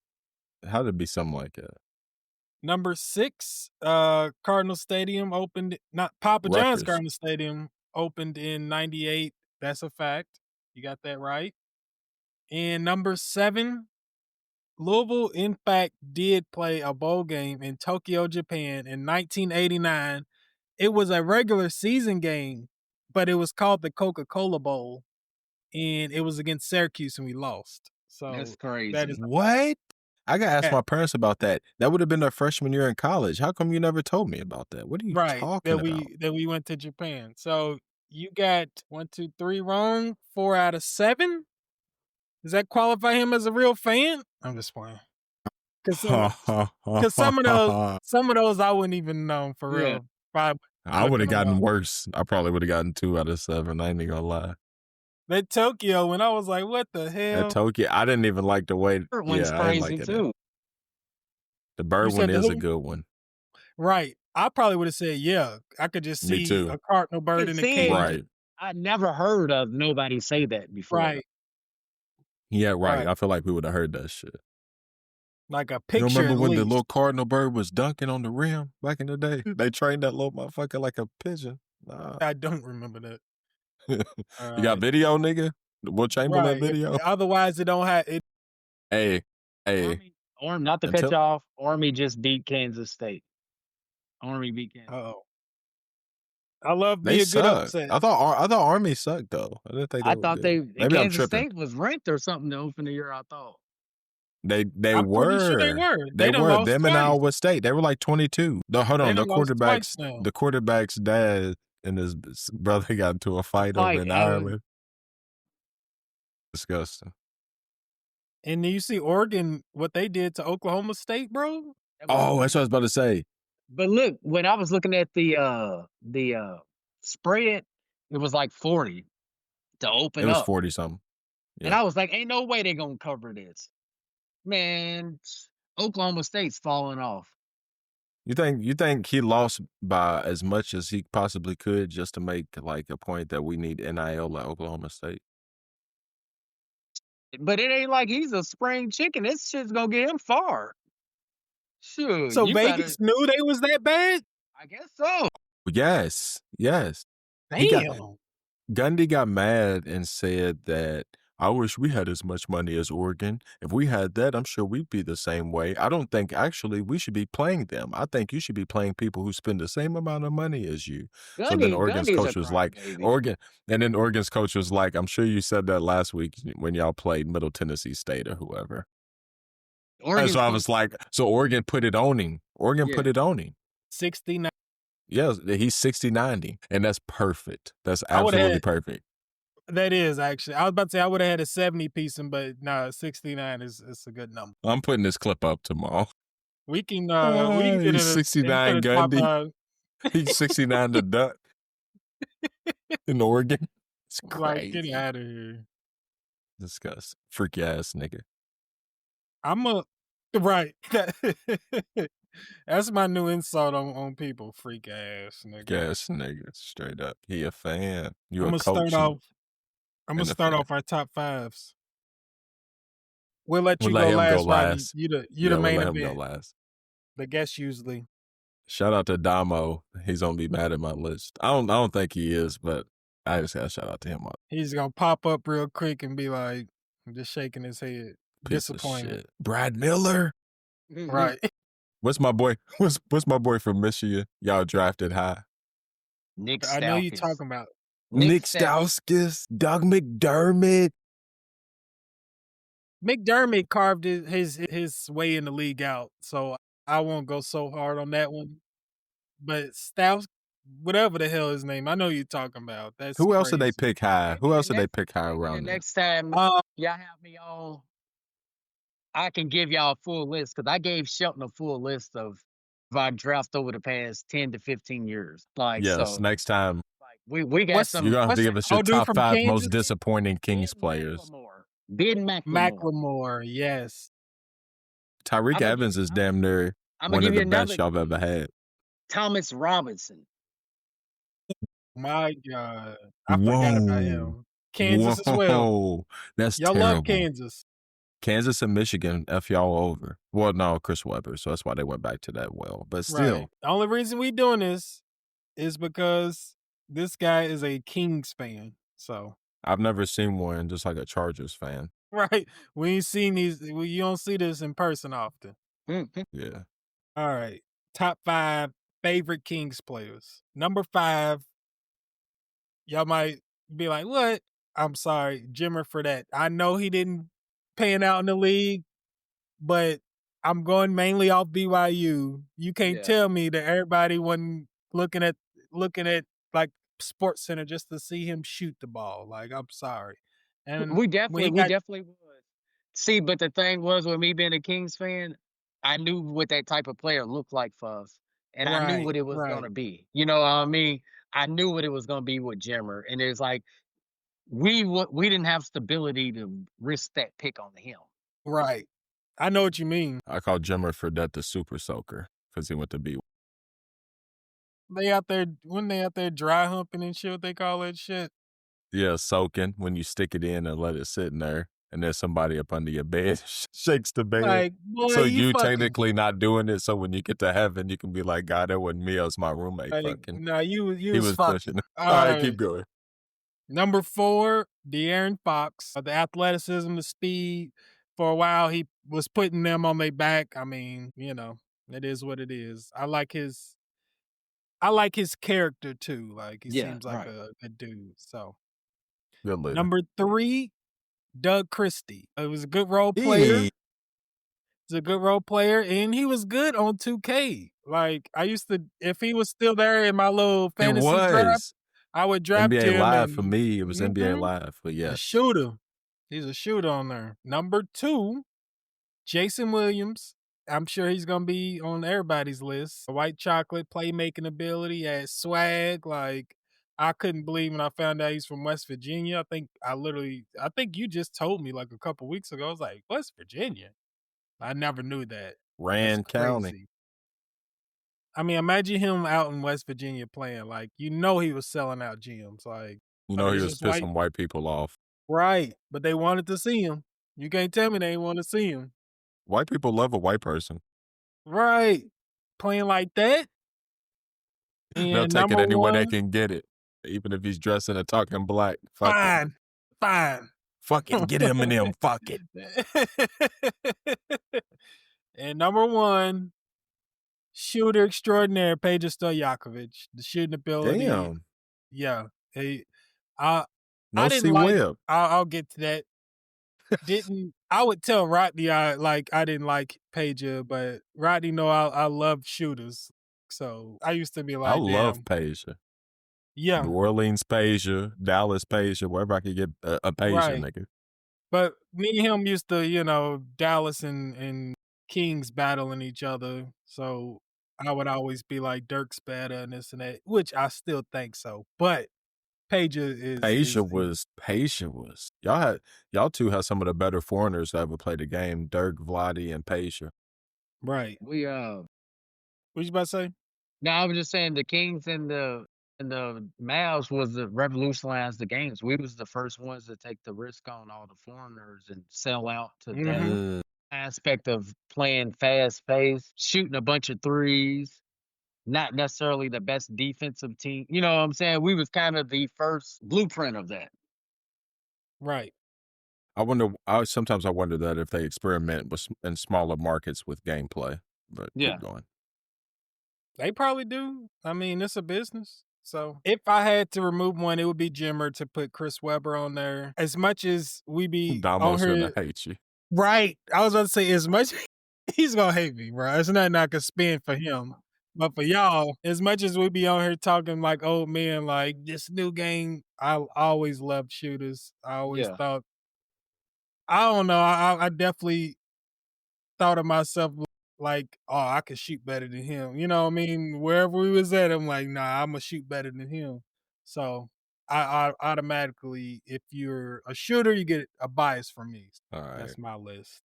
How did it be something like that? Number 6, Cardinal Stadium opened. Not Papa John's Cardinal Stadium opened in 98. That's a fact. You got that right. And number 7, Louisville, in fact, did play a bowl game in Tokyo, Japan in 1989. It was a regular season game, but it was called the Coca-Cola Bowl, and it was against Syracuse, and we lost. So that's crazy. That is what? I got to ask my parents about that. That would have been their freshman year in college. How come you never told me about that? What are you talking about? That we went to Japan. So you got 1, 2, 3 wrong, 4 out of 7. Does that qualify him as a real fan? I'm just playing. Because some of those I wouldn't even know for real. I would have gotten worse. I probably would have gotten 2 out of 7. I ain't even gonna lie. That Tokyo, when I was like, what the hell? That Tokyo, I didn't even like the way. Bird one's crazy too. The bird one is a good one. Right. I probably would have said, yeah. I could just see a cardinal bird in the cage. Right. I never heard of nobody say that before. Right. Yeah, right. I feel like we would have heard that shit. Like a picture. You remember when the little cardinal bird was dunking on the rim back in the day? They trained that little motherfucker like a pigeon. Nah. I don't remember that. You got video, nigga? Will Chamberlain video? Otherwise, it don't have it. Hey. Army, not to cut you off. Army just beat Kansas State. Army beat Kansas. Oh. I love being good upset. I thought Army sucked though. I thought Kansas State was ranked or something though from the year. I thought they I'm were. Sure they were. They were. Them and Iowa State. They were like 22. Hold on. The quarterback's dad and his brother got into a fight over in Ireland. Disgusting. And then you see Oregon, what they did to Oklahoma State, bro. Oh, that's what I was about to say. But look, when I was looking at the spread, it was like 40 to open It was up. 40 something. And I was like, ain't no way they're gonna cover this. Man, Oklahoma State's falling off. You think he lost by as much as he possibly could just to make like a point that we need NIL at Oklahoma State? But it ain't like he's a spring chicken. This shit's gonna get him far. Shoot, So you Vegas better. knew they was that bad? I guess so. Yes. Damn. Gundy got mad and said that I wish we had as much money as Oregon. If we had that, I'm sure we'd be the same way. I don't think actually we should be playing them. I think you should be playing people who spend the same amount of money as you. So then Oregon's Gundy's coach a was like, crybaby. Oregon's coach was like, I'm sure you said that last week when y'all played Middle Tennessee State or whoever. And so I was like, so Oregon put it on him. Put it on him. 69. Yeah, he's 60-90, and that's perfect. That's absolutely perfect. That is actually. I was about to say I would have had a 70 piece, but no, 69 is a good number. I'm putting this clip up tomorrow. We can get in a 69 Gundy. He's 69 to duck in Oregon. It's crazy. Like, get out of here. Disgusting. Freaky ass nigga. Right. That's my new insult on people. Freak ass nigga. Gas nigga. Straight up. He a fan. You I'm a coach. I'm gonna start off our top fives. We'll let you let go him last, go last. You the main let him event. go last. The guest usually. Shout out to Damo. He's gonna be mad at my list. I don't think he is, but I just gotta shout out to him. He's gonna pop up real quick and be like, just shaking his head. Disappointed. Brad Miller. Right. What's my boy? What's my boy from Michigan? Y'all drafted high. Nick Stauskas. I know you're talking about Nick Stauskas, Doug McDermott. McDermott carved his way in the league out, so I won't go so hard on that one. But Stauskas, whatever the hell his name, I know you're talking about. That's who else crazy. did they pick high? Who else did they pick high around there? Next time y'all have me on, I can give y'all a full list because I gave Shelton a full list of our draft over the past 10 to 15 years. Like, yes, so, next time. Like, we got some. You're gonna have to give us your top 5 most disappointing Kings players. Ben McLemore, yes. Tyreek Evans is damn near one of the best y'all have ever had. Thomas Robinson. My God, I forgot about him. Kansas as well. That's y'all terrible. love Kansas. Kansas and Michigan F y'all over. Well, no, Chris Webber, so that's why they went back to that well. But still. Right. The only reason we doing this is because this guy is a Kings fan. So I've never seen one just like a Chargers fan. Right. We ain't seen these. You don't see this in person often. Yeah. All right. Top 5 favorite Kings players. Number 5. Y'all might be like, what? I'm sorry, Jimmer for that. I know he didn't pan out in the league, but I'm going mainly off BYU. You can't tell me that everybody wasn't looking at like Sports Center just to see him shoot the ball. Like, I'm sorry. And we definitely would. See, but the thing was, with me being a Kings fan, I knew what that type of player looked like for us, and I knew what it was going to be. You know what I mean? I knew what it was going to be with Jimmer, and it's like we didn't have stability to risk that pick on him. Right. I know what you mean. I call Jimmer Fredette the super soaker because he went to be. They out there dry humping and shit. What they call that shit? Yeah, soaking when you stick it in and let it sit in there, and then somebody up under your bed shakes the bed. Like, boy, so you technically not doing it. So when you get to heaven, you can be like, God, that wasn't me. It was my roommate. Like, fucking. No, he was pushing. All right, keep going. Number 4, De'Aaron Fox. The athleticism, the speed. For a while, he was putting them on their back. I mean, you know, it is what it is. I like his character too. Like, he seems like a good dude. So, good leader. Number 3, Doug Christie. He was a good role player. He's a good role player, and he was good on 2K. Like, I used to, if he was still there in my little fantasy draft, I would draft NBA him. Live for me. It was NBA Live, but yes. Shoot him. He's a shooter on there. Number 2, Jason Williams. I'm sure he's gonna be on everybody's list. White chocolate, playmaking ability, has swag. Like, I couldn't believe when I found out he's from West Virginia. I think you just told me like a couple weeks ago. I was like, West Virginia? I never knew that. That's Rand County. crazy. I mean, imagine him out in West Virginia playing. Like, he was selling out gyms. Like, You but know, he it's was just white. pissing white people off. Right. But they wanted to see him. You can't tell me they didn't want to see him. White people love a white person. Right. Playing like that. They'll And take it number any way they 1, can get it. Even if he's dressing and talking black. Fuck it. fine. Fuck it. Get him and him. Fuck it. And number 1, shooter extraordinaire, Peja Stojakovic. The shooting ability. Damn. Yeah. I No didn't C like. Webb. I'll get to that. I would tell Rodney I didn't like Peja, but Rodney know I love shooters. So I used to be I like, love damn. Peja. Yeah. New Orleans Peja, Dallas Peja, wherever I could get a Peja, Right. nigga. But me and him used to, Dallas and Kings battling each other. So I would always be like, Dirk's better and this and that, which I still think so. But Peja Peja was. Y'all two had some of the better foreigners that ever played the game. Dirk, Vladi, and Peja. right. What you about to say? No, I was just saying the Kings and the Mavs was the revolutionized the games. We was the first ones to take the risk on all the foreigners and sell out to that aspect of playing fast pace, shooting a bunch of threes, not necessarily the best defensive team. You know what I'm saying? We was kind of the first blueprint of that. Right. Sometimes I wonder that if they experiment in smaller markets with gameplay. But Yeah. keep going. They probably do. I mean, it's a business. So if I had to remove one, it would be Jimmer to put Chris Webber on there. As much as we be on Damo's here, gonna hate you. right? I was about to say, as much he's gonna hate me, bro. It's nothing I can spin for him, but for y'all, as much as we be on here talking like old men, like this new game, I always loved shooters. I always thought, I don't know, I definitely thought of myself like, oh, I could shoot better than him. You know what I mean? Wherever we was at, I'm like, nah, I'm gonna shoot better than him. So I automatically, if you're a shooter, you get a bias from me. All right. That's my list.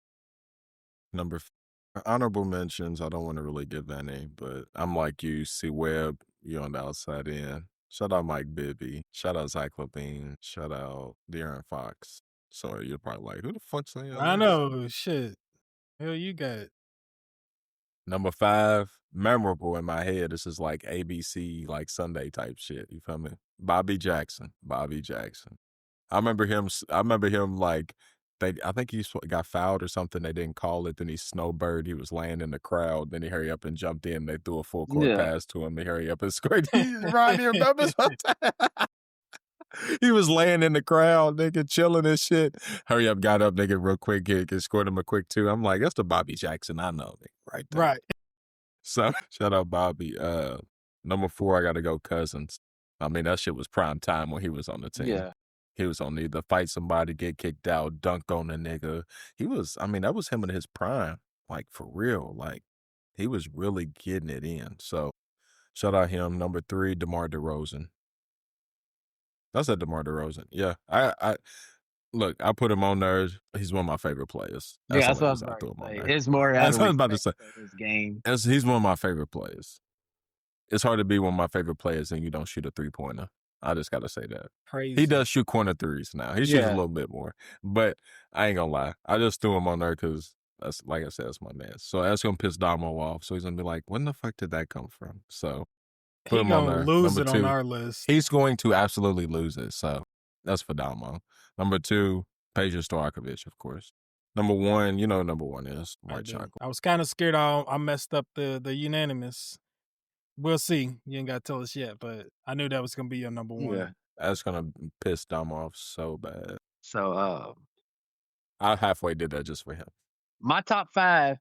Honorable mentions. I don't want to really give any, but I'm like you, C Webb, you on the outside in. Shout out Mike Bibby. Shout out Zach Levine. Shout out De'Aaron Fox. So you're probably like, who the fuck's on your I list? know, shit. Hell, you got Number 5, memorable in my head. This is like ABC, like Sunday type shit. You feel me? Bobby Jackson. I remember him like, I think he got fouled or something. They didn't call it. Then he snowbird. He was laying in the crowd. Then he hurry up and jumped in. They threw a full court pass to him. He hurry up and scored. Rodney, remember something? He was laying in the crowd, nigga, chilling and shit. Hurry up, got up, nigga, real quick, and scored him a quick 2. I'm like, that's the Bobby Jackson I know, nigga, right there. right. So, shout out Bobby. Number 4, I got to go Cousins. I mean, that shit was prime time when he was on the team. Yeah. He was on either fight somebody, get kicked out, dunk on a nigga. That was him in his prime. Like, for real. Like, he was really getting it in. So, shout out him. Number 3, DeMar DeRozan. That's a DeMar DeRozan. Yeah. Look, I put him on there. He's one of my favorite players. That's what I was I about threw to him on say. there. It's more That's out what I of was about to say. respect for this game. He's one of my favorite players. It's hard to be one of my favorite players and you don't shoot a 3-pointer. I just got to say that. Crazy. He does shoot corner threes now. He shoots a little bit more. But I ain't going to lie. I just threw him on there because, that's like I said, that's my man. So that's going to piss Damo off. So he's going to be like, when the fuck did that come from? So put him on there. Lose Number it 2, on our list. He's going to absolutely lose it. So that's for Damo. Number 2, Peja Stojakovic, of course. Number 1, you know what number 1 is. White chocolate. I was kind of scared I messed up the unanimous. We'll see. You ain't got to tell us yet, but I knew that was going to be your number 1. Yeah. That's going to piss Damo off so bad. So, I halfway did that just for him. my top 5,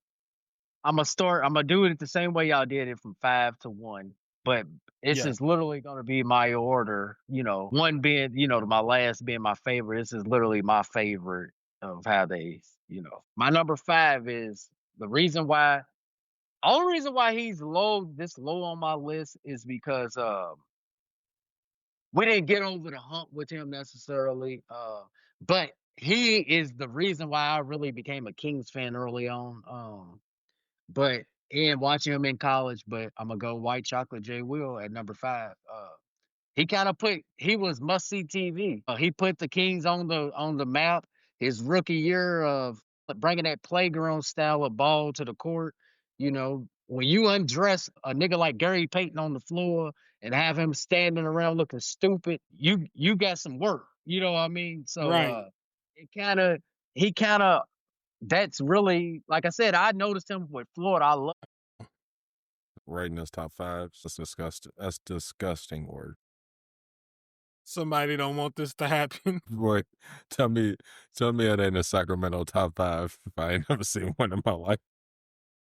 I'm going to do it the same way y'all did it from 5 to 1. But this is literally going to be my order, 1 being, my last being my favorite. This is literally my favorite of how they, my number 5 is the reason why. Only reason why he's this low on my list is because we didn't get over the hump with him necessarily. But he is the reason why I really became a Kings fan early on. But and watching him in college, but I'm gonna go White Chocolate J. Will at number 5. He was must see TV. He put the Kings on the map. His rookie year of bringing that playground style of ball to the court. When you undress a nigga like Gary Payton on the floor and have him standing around looking stupid, you got some work. You know what I mean? So Right. he kind of that's really, like I said, I noticed him with Florida. I love. Rating his top 5. That's disgusting. That's disgusting word. Somebody don't want this to happen. Boy, tell me it ain't a Sacramento top 5 if I ain't never seen one in my life.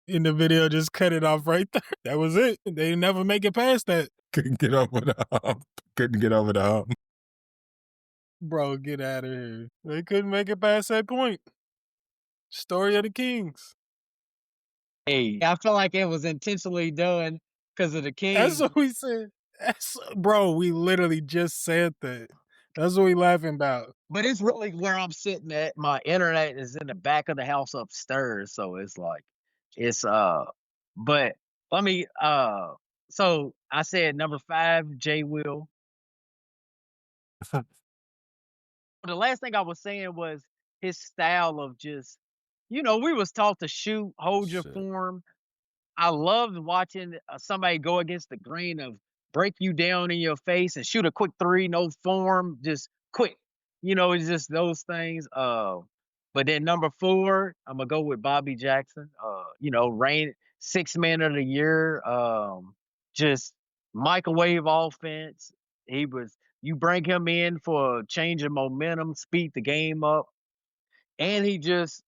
In the video, just cut it off right there. That was it. They never make it past that. Couldn't get over the hump. Couldn't get over the hump. Bro, get out of here. They couldn't make it past that point. Story of the Kings. Hey, I feel like it was intentionally done because of the Kings. That's what we said. Bro, we literally just said that. That's what we laughing about. But it's really where I'm sitting at. My internet is in the back of the house upstairs, so it's like but let me so I said number 5, J. Will. The last thing I was saying was his style of just, we was taught to shoot, hold your Shit. form. I loved watching somebody go against the grain of break you down in your face and shoot a quick 3, no form, just quick. It's just those things. But then number 4, I'm gonna go with Bobby Jackson. Reign 6th man of the year. Just microwave offense. You bring him in for a change of momentum, speed the game up, and he just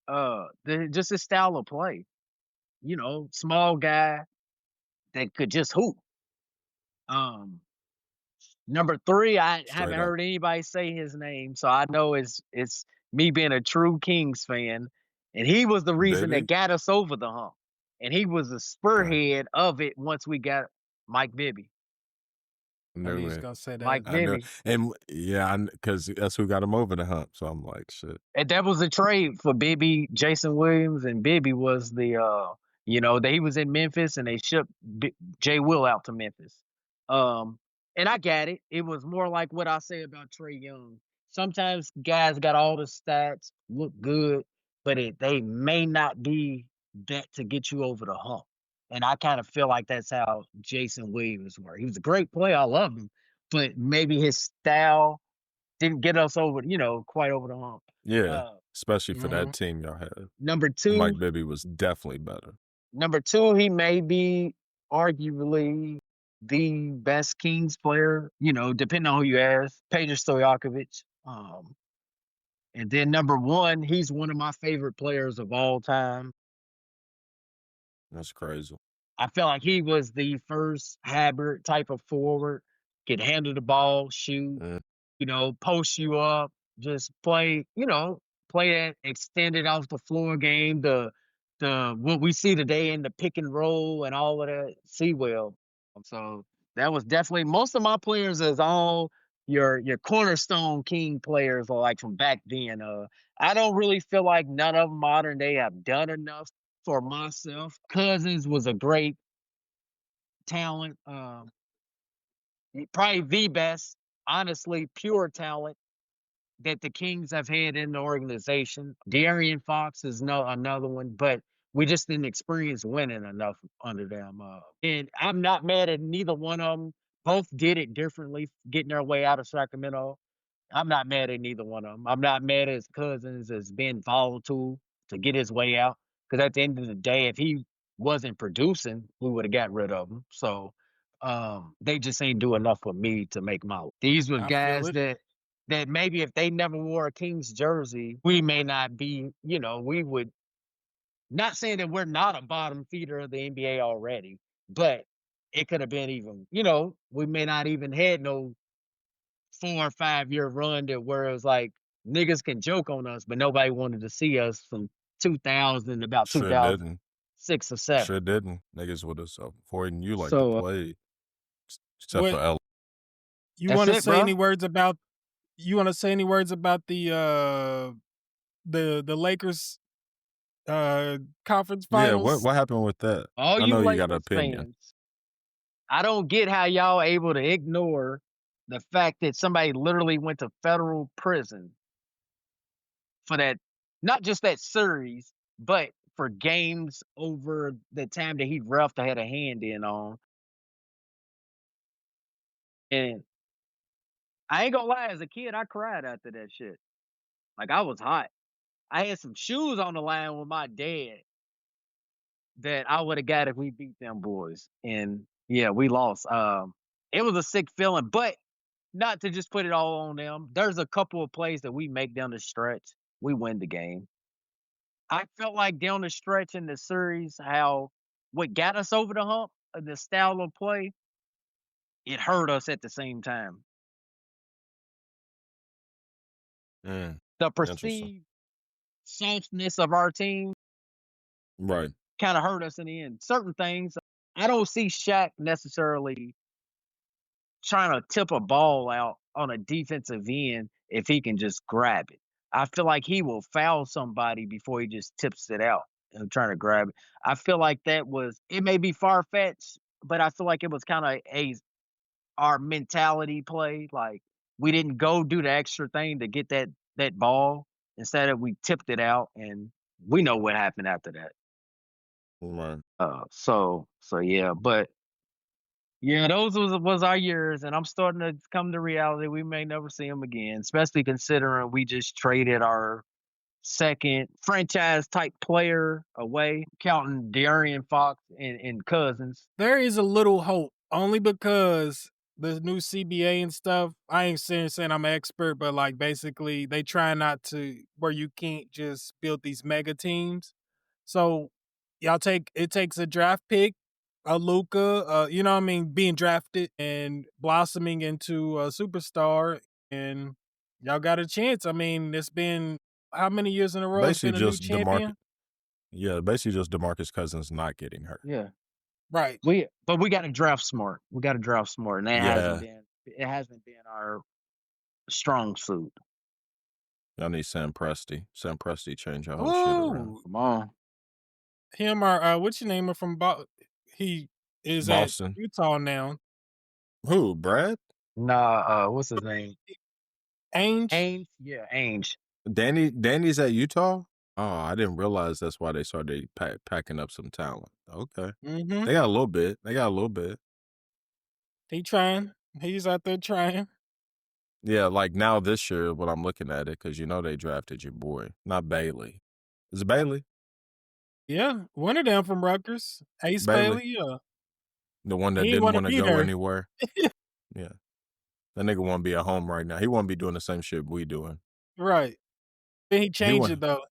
his style of play. Small guy that could just hoop. Number 3, I haven't Straight up. heard anybody say his name, so I know it's me being a true Kings fan, and he was the reason Bibby? that got us over the hump, and he was the spearhead of it once we got Mike Bibby. I Knew knew he was it. gonna say that. Mike I knew, Bibby. and yeah, because that's who got him over the hump. So I'm like, shit. And that was a trade for Bibby, Jason Williams, and Bibby was the he was in Memphis and they shipped Jay Will out to Memphis. And I got it. It was more like what I say about Trey Young. Sometimes guys got all the stats, look good, but they may not be that to get you over the hump. And I kind of feel like that's how Jason Williams were. He was a great player. I love him, but maybe his style didn't get us over, quite over the hump. Yeah, especially for Mhm. that team y'all had. Number 2, Mike Bibby was definitely better. Number 2, he may be arguably the best Kings player, depending on who you ask, Peja Stojakovic. And then number 1, he's one of my favorite players of all time. That's crazy. I felt like he was the first hybrid type of forward, could handle the ball, shoot, post you up, just play that extended off the floor game, the what we see today in the pick and roll and all of that. Sewell. So that was definitely most of my players is all your cornerstone King players are like from back then. I don't really feel like none of them modern day have done enough for myself. Cousins was a great talent. Probably the best, honestly, pure talent that the Kings have had in the organization. De'Aaron Fox is another one, but we just didn't experience winning enough under them. And I'm not mad at neither one of them. Both did it differently, getting their way out of Sacramento. I'm not mad at neither one of them. I'm not mad at his Cousins as being volatile to get his way out. Because at the end of the day, if he wasn't producing, we would have got rid of him. So they just ain't do enough for me to make them out. These were I feel guys it. that maybe if they never wore a Kings jersey, we may not be, we would not saying that we're not a bottom feeder of the NBA already, but it could have been even, we may not even had no 4 or 5 year run to where it was like niggas can joke on us, but nobody wanted to see us from 2000, about Sure didn't. 2006 or 7. Sure didn't. Niggas would have avoiding you like the So plague. Except What for L. you that's want to it, say bro. any words about? You want to say any words about the Lakers conference Yeah, finals? what happened with that? All I you know you got an Lakers opinion. fans, I don't get how y'all able to ignore the fact that somebody literally went to federal prison for that, not just that series, but for games over the time that he ref had a hand in on. And I ain't gonna lie, as a kid, I cried after that shit. Like I was hot. I had some shoes on the line with my dad that I would have got if we beat them boys. And yeah, we lost. It was a sick feeling, but not to just put it all on them. There's a couple of plays that we make down the stretch. We win the game. I felt like down the stretch in the series, how what got us over the hump, the style of play, it hurt us at the same time. The Interesting. perceived softness of our team Right. kind of hurt us in the end. Certain things, I don't see Shaq necessarily trying to tip a ball out on a defensive end if he can just grab it. I feel like he will foul somebody before he just tips it out and trying to grab it. I feel like it may be far fetched, but I feel like it was kind of our mentality play. Like we didn't go do the extra thing to get that ball. Instead of we tipped it out, and we know what happened after that. Right. So yeah, but yeah, those was our years, and I'm starting to come to reality. We may never see them again, especially considering we just traded our second franchise type player away, counting De'Aaron Fox and Cousins. There is a little hope, only because the new CBA and stuff. I ain't saying I'm an expert, but like basically they try not to where you can't just build these mega teams. So it takes a draft pick, a Luca, you know what I mean, being drafted and blossoming into a superstar, and y'all got a chance. I mean, it's been how many years in a row? It's Basically been a new just champion. basically just DeMarcus Cousins not getting hurt. Yeah, Right. but we got to draft smart. We got to draft smart, and that Yeah. hasn't been our strong suit. Y'all need Sam Presti. Sam Presti change your whole shit around. Ooh, Come on. him or what's your name from he is Boston. at Utah now. Who, Brad? Nah, what's his name? Ainge. Yeah, Ainge. Danny's at Utah? Oh, I didn't realize that's why they started packing up some talent. Okay. Mm-hmm. They got a little bit. He trying. He's out there trying. Yeah, like now this year when I'm looking at it, because you know they drafted your boy, not Bailey. Is it Bailey? Yeah, one of them from Rutgers, Ace Bailey. Yeah, The one that he didn't want to want to be go there. anywhere. Yeah. That nigga want to be at home right now. He want to be doing the same shit we doing. Right. Then he changed it though.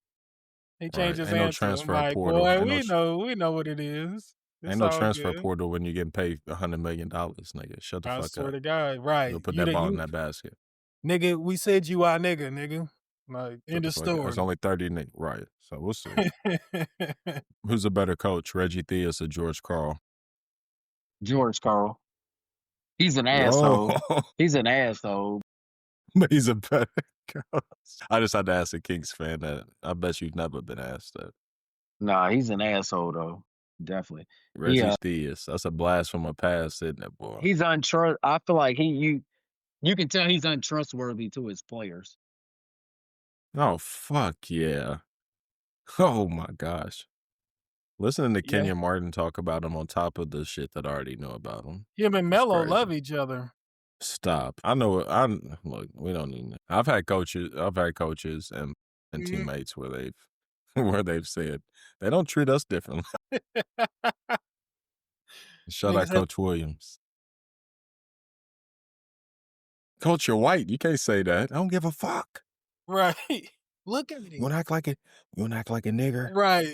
He Right. changed his Ain't no answer. I'm transfer like, portal. boy, Ain't we know what it is. It's Ain't no all transfer good. portal when you getting paid $100 million, nigga. Shut the I fuck up. swear to God, right? You'll put that ball in that basket. Nigga, we said you our nigga, nigga. Like in the store. It's only 30 niggas, right? So we'll see. Who's a better coach, Reggie Theus or George Karl? George Karl. He's an asshole. Oh. He's an asshole. But he's a better coach. I just had to ask a Kings fan that. I bet you've never been asked that. Nah, he's an asshole though. Definitely. Reggie Theus. That's a blast from a past, isn't it, boy? He's I feel like you can tell he's untrustworthy to his players. Oh, fuck yeah. Oh, my gosh. Listening to Kenyon Martin talk about him on top of the shit that I already know about him. Him and Melo love each other. Stop. I know. Look. We don't need that. I've had coaches and teammates where they've said they don't treat us differently. Shout out Coach Williams. Coach, you're white. You can't say that. I don't give a fuck. Right. Look at me. You wanna act like a nigger? Right.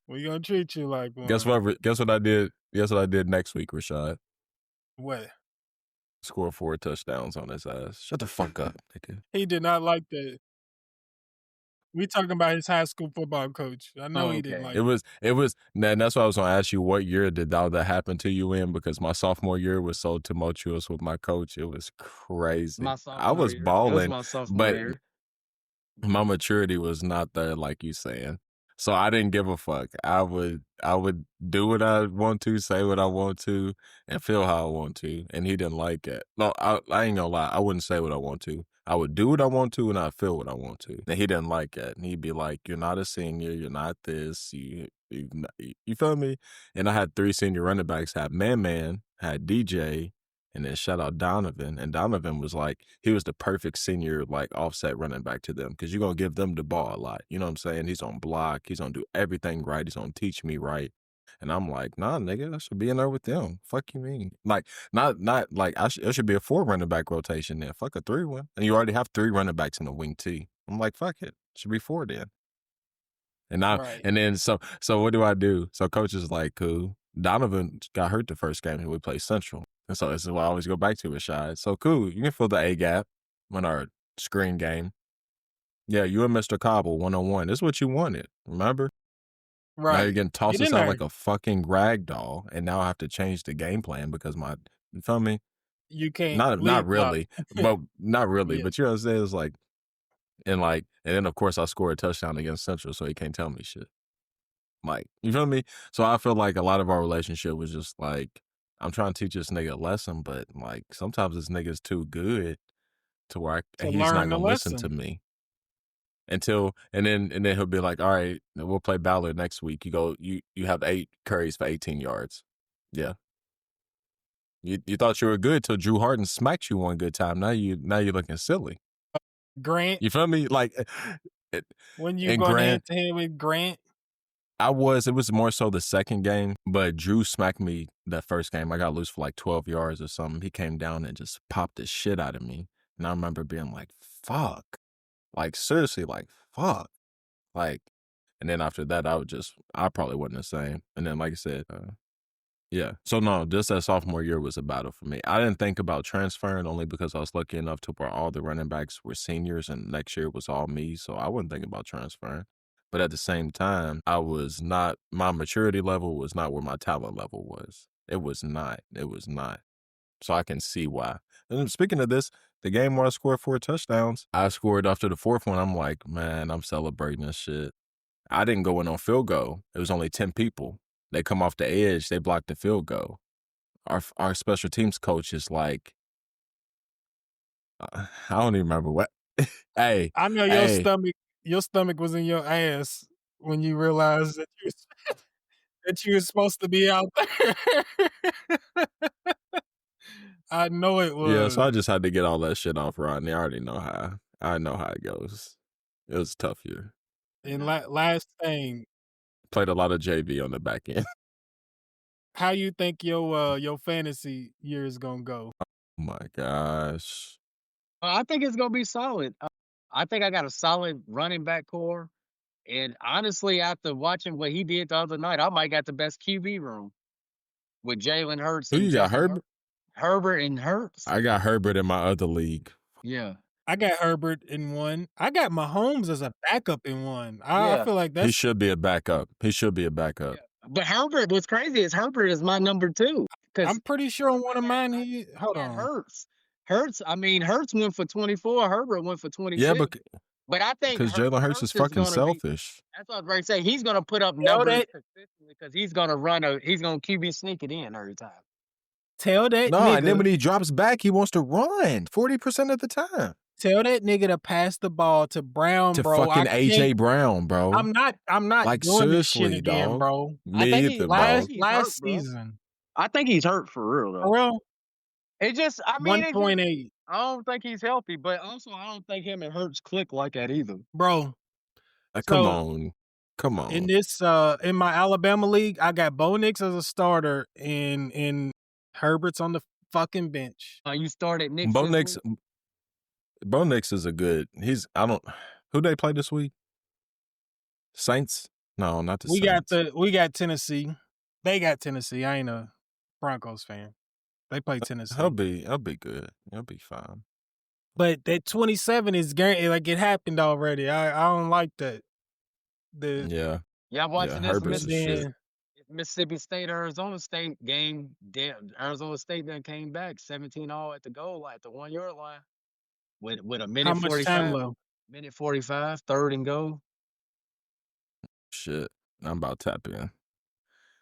We gonna treat you like one. Guess what I did? Guess what I did next week, Rashad? What? Score 4 touchdowns on his ass. Shut the fuck up, nigga. He did not like that. We talking about his high school football coach. I know he didn't Okay. like It was, and that's why I was gonna ask you what year did all that happen to you in, because my sophomore year was so tumultuous with my coach. It was crazy. My I sophomore was year. It was balling, my sophomore but year. my maturity was not there, like you saying. So I didn't give a fuck. I would do what I want to, say what I want to, and feel how I want to. And he didn't like it. No, I ain't gonna lie. I wouldn't say what I want to. I would do what I want to, and I feel what I want to. And he didn't like it. And he'd be like, "You're not a senior. You're not this. You feel me?" And I had 3 senior running backs. Had Man, had DJ, and then shout out Donovan. And Donovan was like, he was the perfect senior, like offset running back to them, because you're going to give them the ball a lot. You know what I'm saying? He's on block. He's going to do everything right. He's going to teach me right. And I'm like, nah, nigga, I should be in there with them. Fuck you mean? Like, not like, it should be a 4 running back rotation then. Fuck a 3 one. And you already have 3 running backs in the wing T. I'm like, fuck it. Should be 4 then. right. And then so what do I do? So coach is like, cool. Donovan got hurt the first game and we played Central. And so this is what I always go back to with Shai. So cool, you can fill the A gap on our screen game. Yeah, you and Mr. Cobble 1-on-1. This is what you wanted, remember? Right. Now you're getting tossed Get in out there. like a fucking rag doll, and now I have to change the game plan because you feel me? You can't Not really, but not really. Yeah. But you know what I'm saying? It's like, and then of course I scored a touchdown against Central, so he can't tell me shit. Like, you feel me? So I feel like a lot of our relationship was just like, I'm trying to teach this nigga a lesson, but like sometimes this nigga's too good to where he's not learn the gonna listen to lesson. me and then he'll be like, all right, we'll play Ballard next week. You have 8 carries for 18 yards. Yeah. You thought you were good till Drew Harden smacked you one good time. Now you're looking silly. Grant, You feel me? Like, when you and going Grant, to him with Grant, it was more so the second game, but Drew smacked me that first game. I got loose for like 12 yards or something. He came down and just popped the shit out of me. And I remember being like, fuck. Like, seriously, like, fuck. Like, and then after that, I probably wasn't the same. And then, like I said, yeah. So, no, just that sophomore year was a battle for me. I didn't think about transferring only because I was lucky enough to where all the running backs were seniors and next year was all me. So I wasn't thinking about transferring. But at the same time, my maturity level was not where my talent level was. It was not. So I can see why. And speaking of this, the game where I scored 4 touchdowns, I scored after the 4th one. I'm like, man, I'm celebrating this shit. I didn't go in on field goal. It was only 10 people. They come off the edge. They blocked the field goal. Our special teams coach is like, I don't even remember what. Hey, I know your stomach was in your ass when you realized that you were supposed to be out there. I know it was. Yeah, so I just had to get all that shit off Rodney. I already know how it goes. It was a tough year. And last thing, Played a lot of JV on the back end. how you think your fantasy year is gonna go? Oh my gosh. I think it's gonna be solid. I think I got a solid running back core, and honestly, after watching what he did the other night, I might got the best QB room with Jalen Hurts Who and you got, Justin Herbert and Hurts. I got Herbert in my other league. Yeah, I got Herbert in one. I got Mahomes as a backup in one. I Yeah. feel like He that's should be a backup. but Herbert. What's crazy is Herbert is my number 2 because I'm pretty sure on one of mine hold on. Hurts. Hurts went for 24. Herbert went for 26. Yeah, but I think because Jalen Hurts is fucking selfish. That's what I was ready to say. He's gonna put up Tell numbers that- consistently because he's gonna QB sneak it in every time. Tell that No, nigga, and then when he drops back, he wants to run 40% of the time. tell that nigga to pass the ball to Brown, To bro. fucking AJ Brown, bro. I'm not Like, doing this shit seriously, again, dog. bro. Me think he- either, bro. Last bro. season. I think he's hurt for real though. For real? It just, I mean, 1.8. I don't think he's healthy, but also I don't think him and Hurts click like that either. Bro. Come So, on. In this in my Alabama league, I got Bo Nix as a starter and Herbert's on the fucking bench. You started Nick. Bo Nix is a good. Who they play this week? Saints? No, not the Saints. We got Tennessee. They got Tennessee. I ain't a Broncos fan. They play Tennessee. He'll be good. He'll be fine. But that 27 is like it happened already. I don't like that. Yeah. Y'all watching this Herbert's a shit. Mississippi State, Arizona State game? Damn, Arizona State then came back 17-all at the goal line, at the 1 yard line with a How minute much time 45, left? minute 45, third and goal. Shit. I'm about to tap in.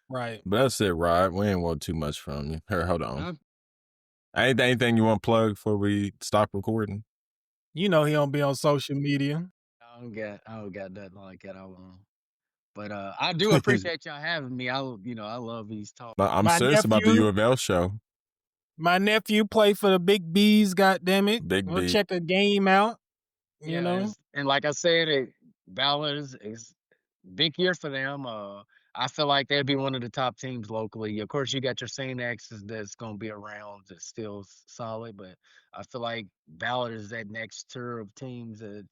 Right. But that's it, Rod. We ain't want too much from you. Here, hold on. Huh? Anything you want to plug before we stop recording? You know he don't be on social media. I don't got nothing like that. I won't. But I do appreciate y'all having me. I love these talks. I'm My serious about the nephew- UofL show. My nephew played for the Big Bees, goddammit. Big We'll B. check a game out. You know? And like I said, Ballard is big year for them. I feel like they'll be one of the top teams locally. Of course, you got your St. X's that's going to be around, that's still solid, but I feel like Ballard is that next tier of teams that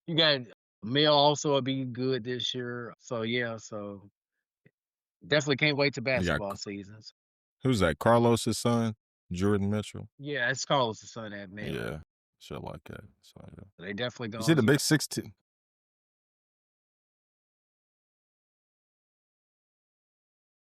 you got. Mill also will be good this year. So definitely can't wait to basketball seasons. Who's that? Carlos's son, Jordan Mitchell. Yeah, it's Carlos' son, that man. Yeah, shit like that. So, yeah. They definitely going. Is he the big 6'2"?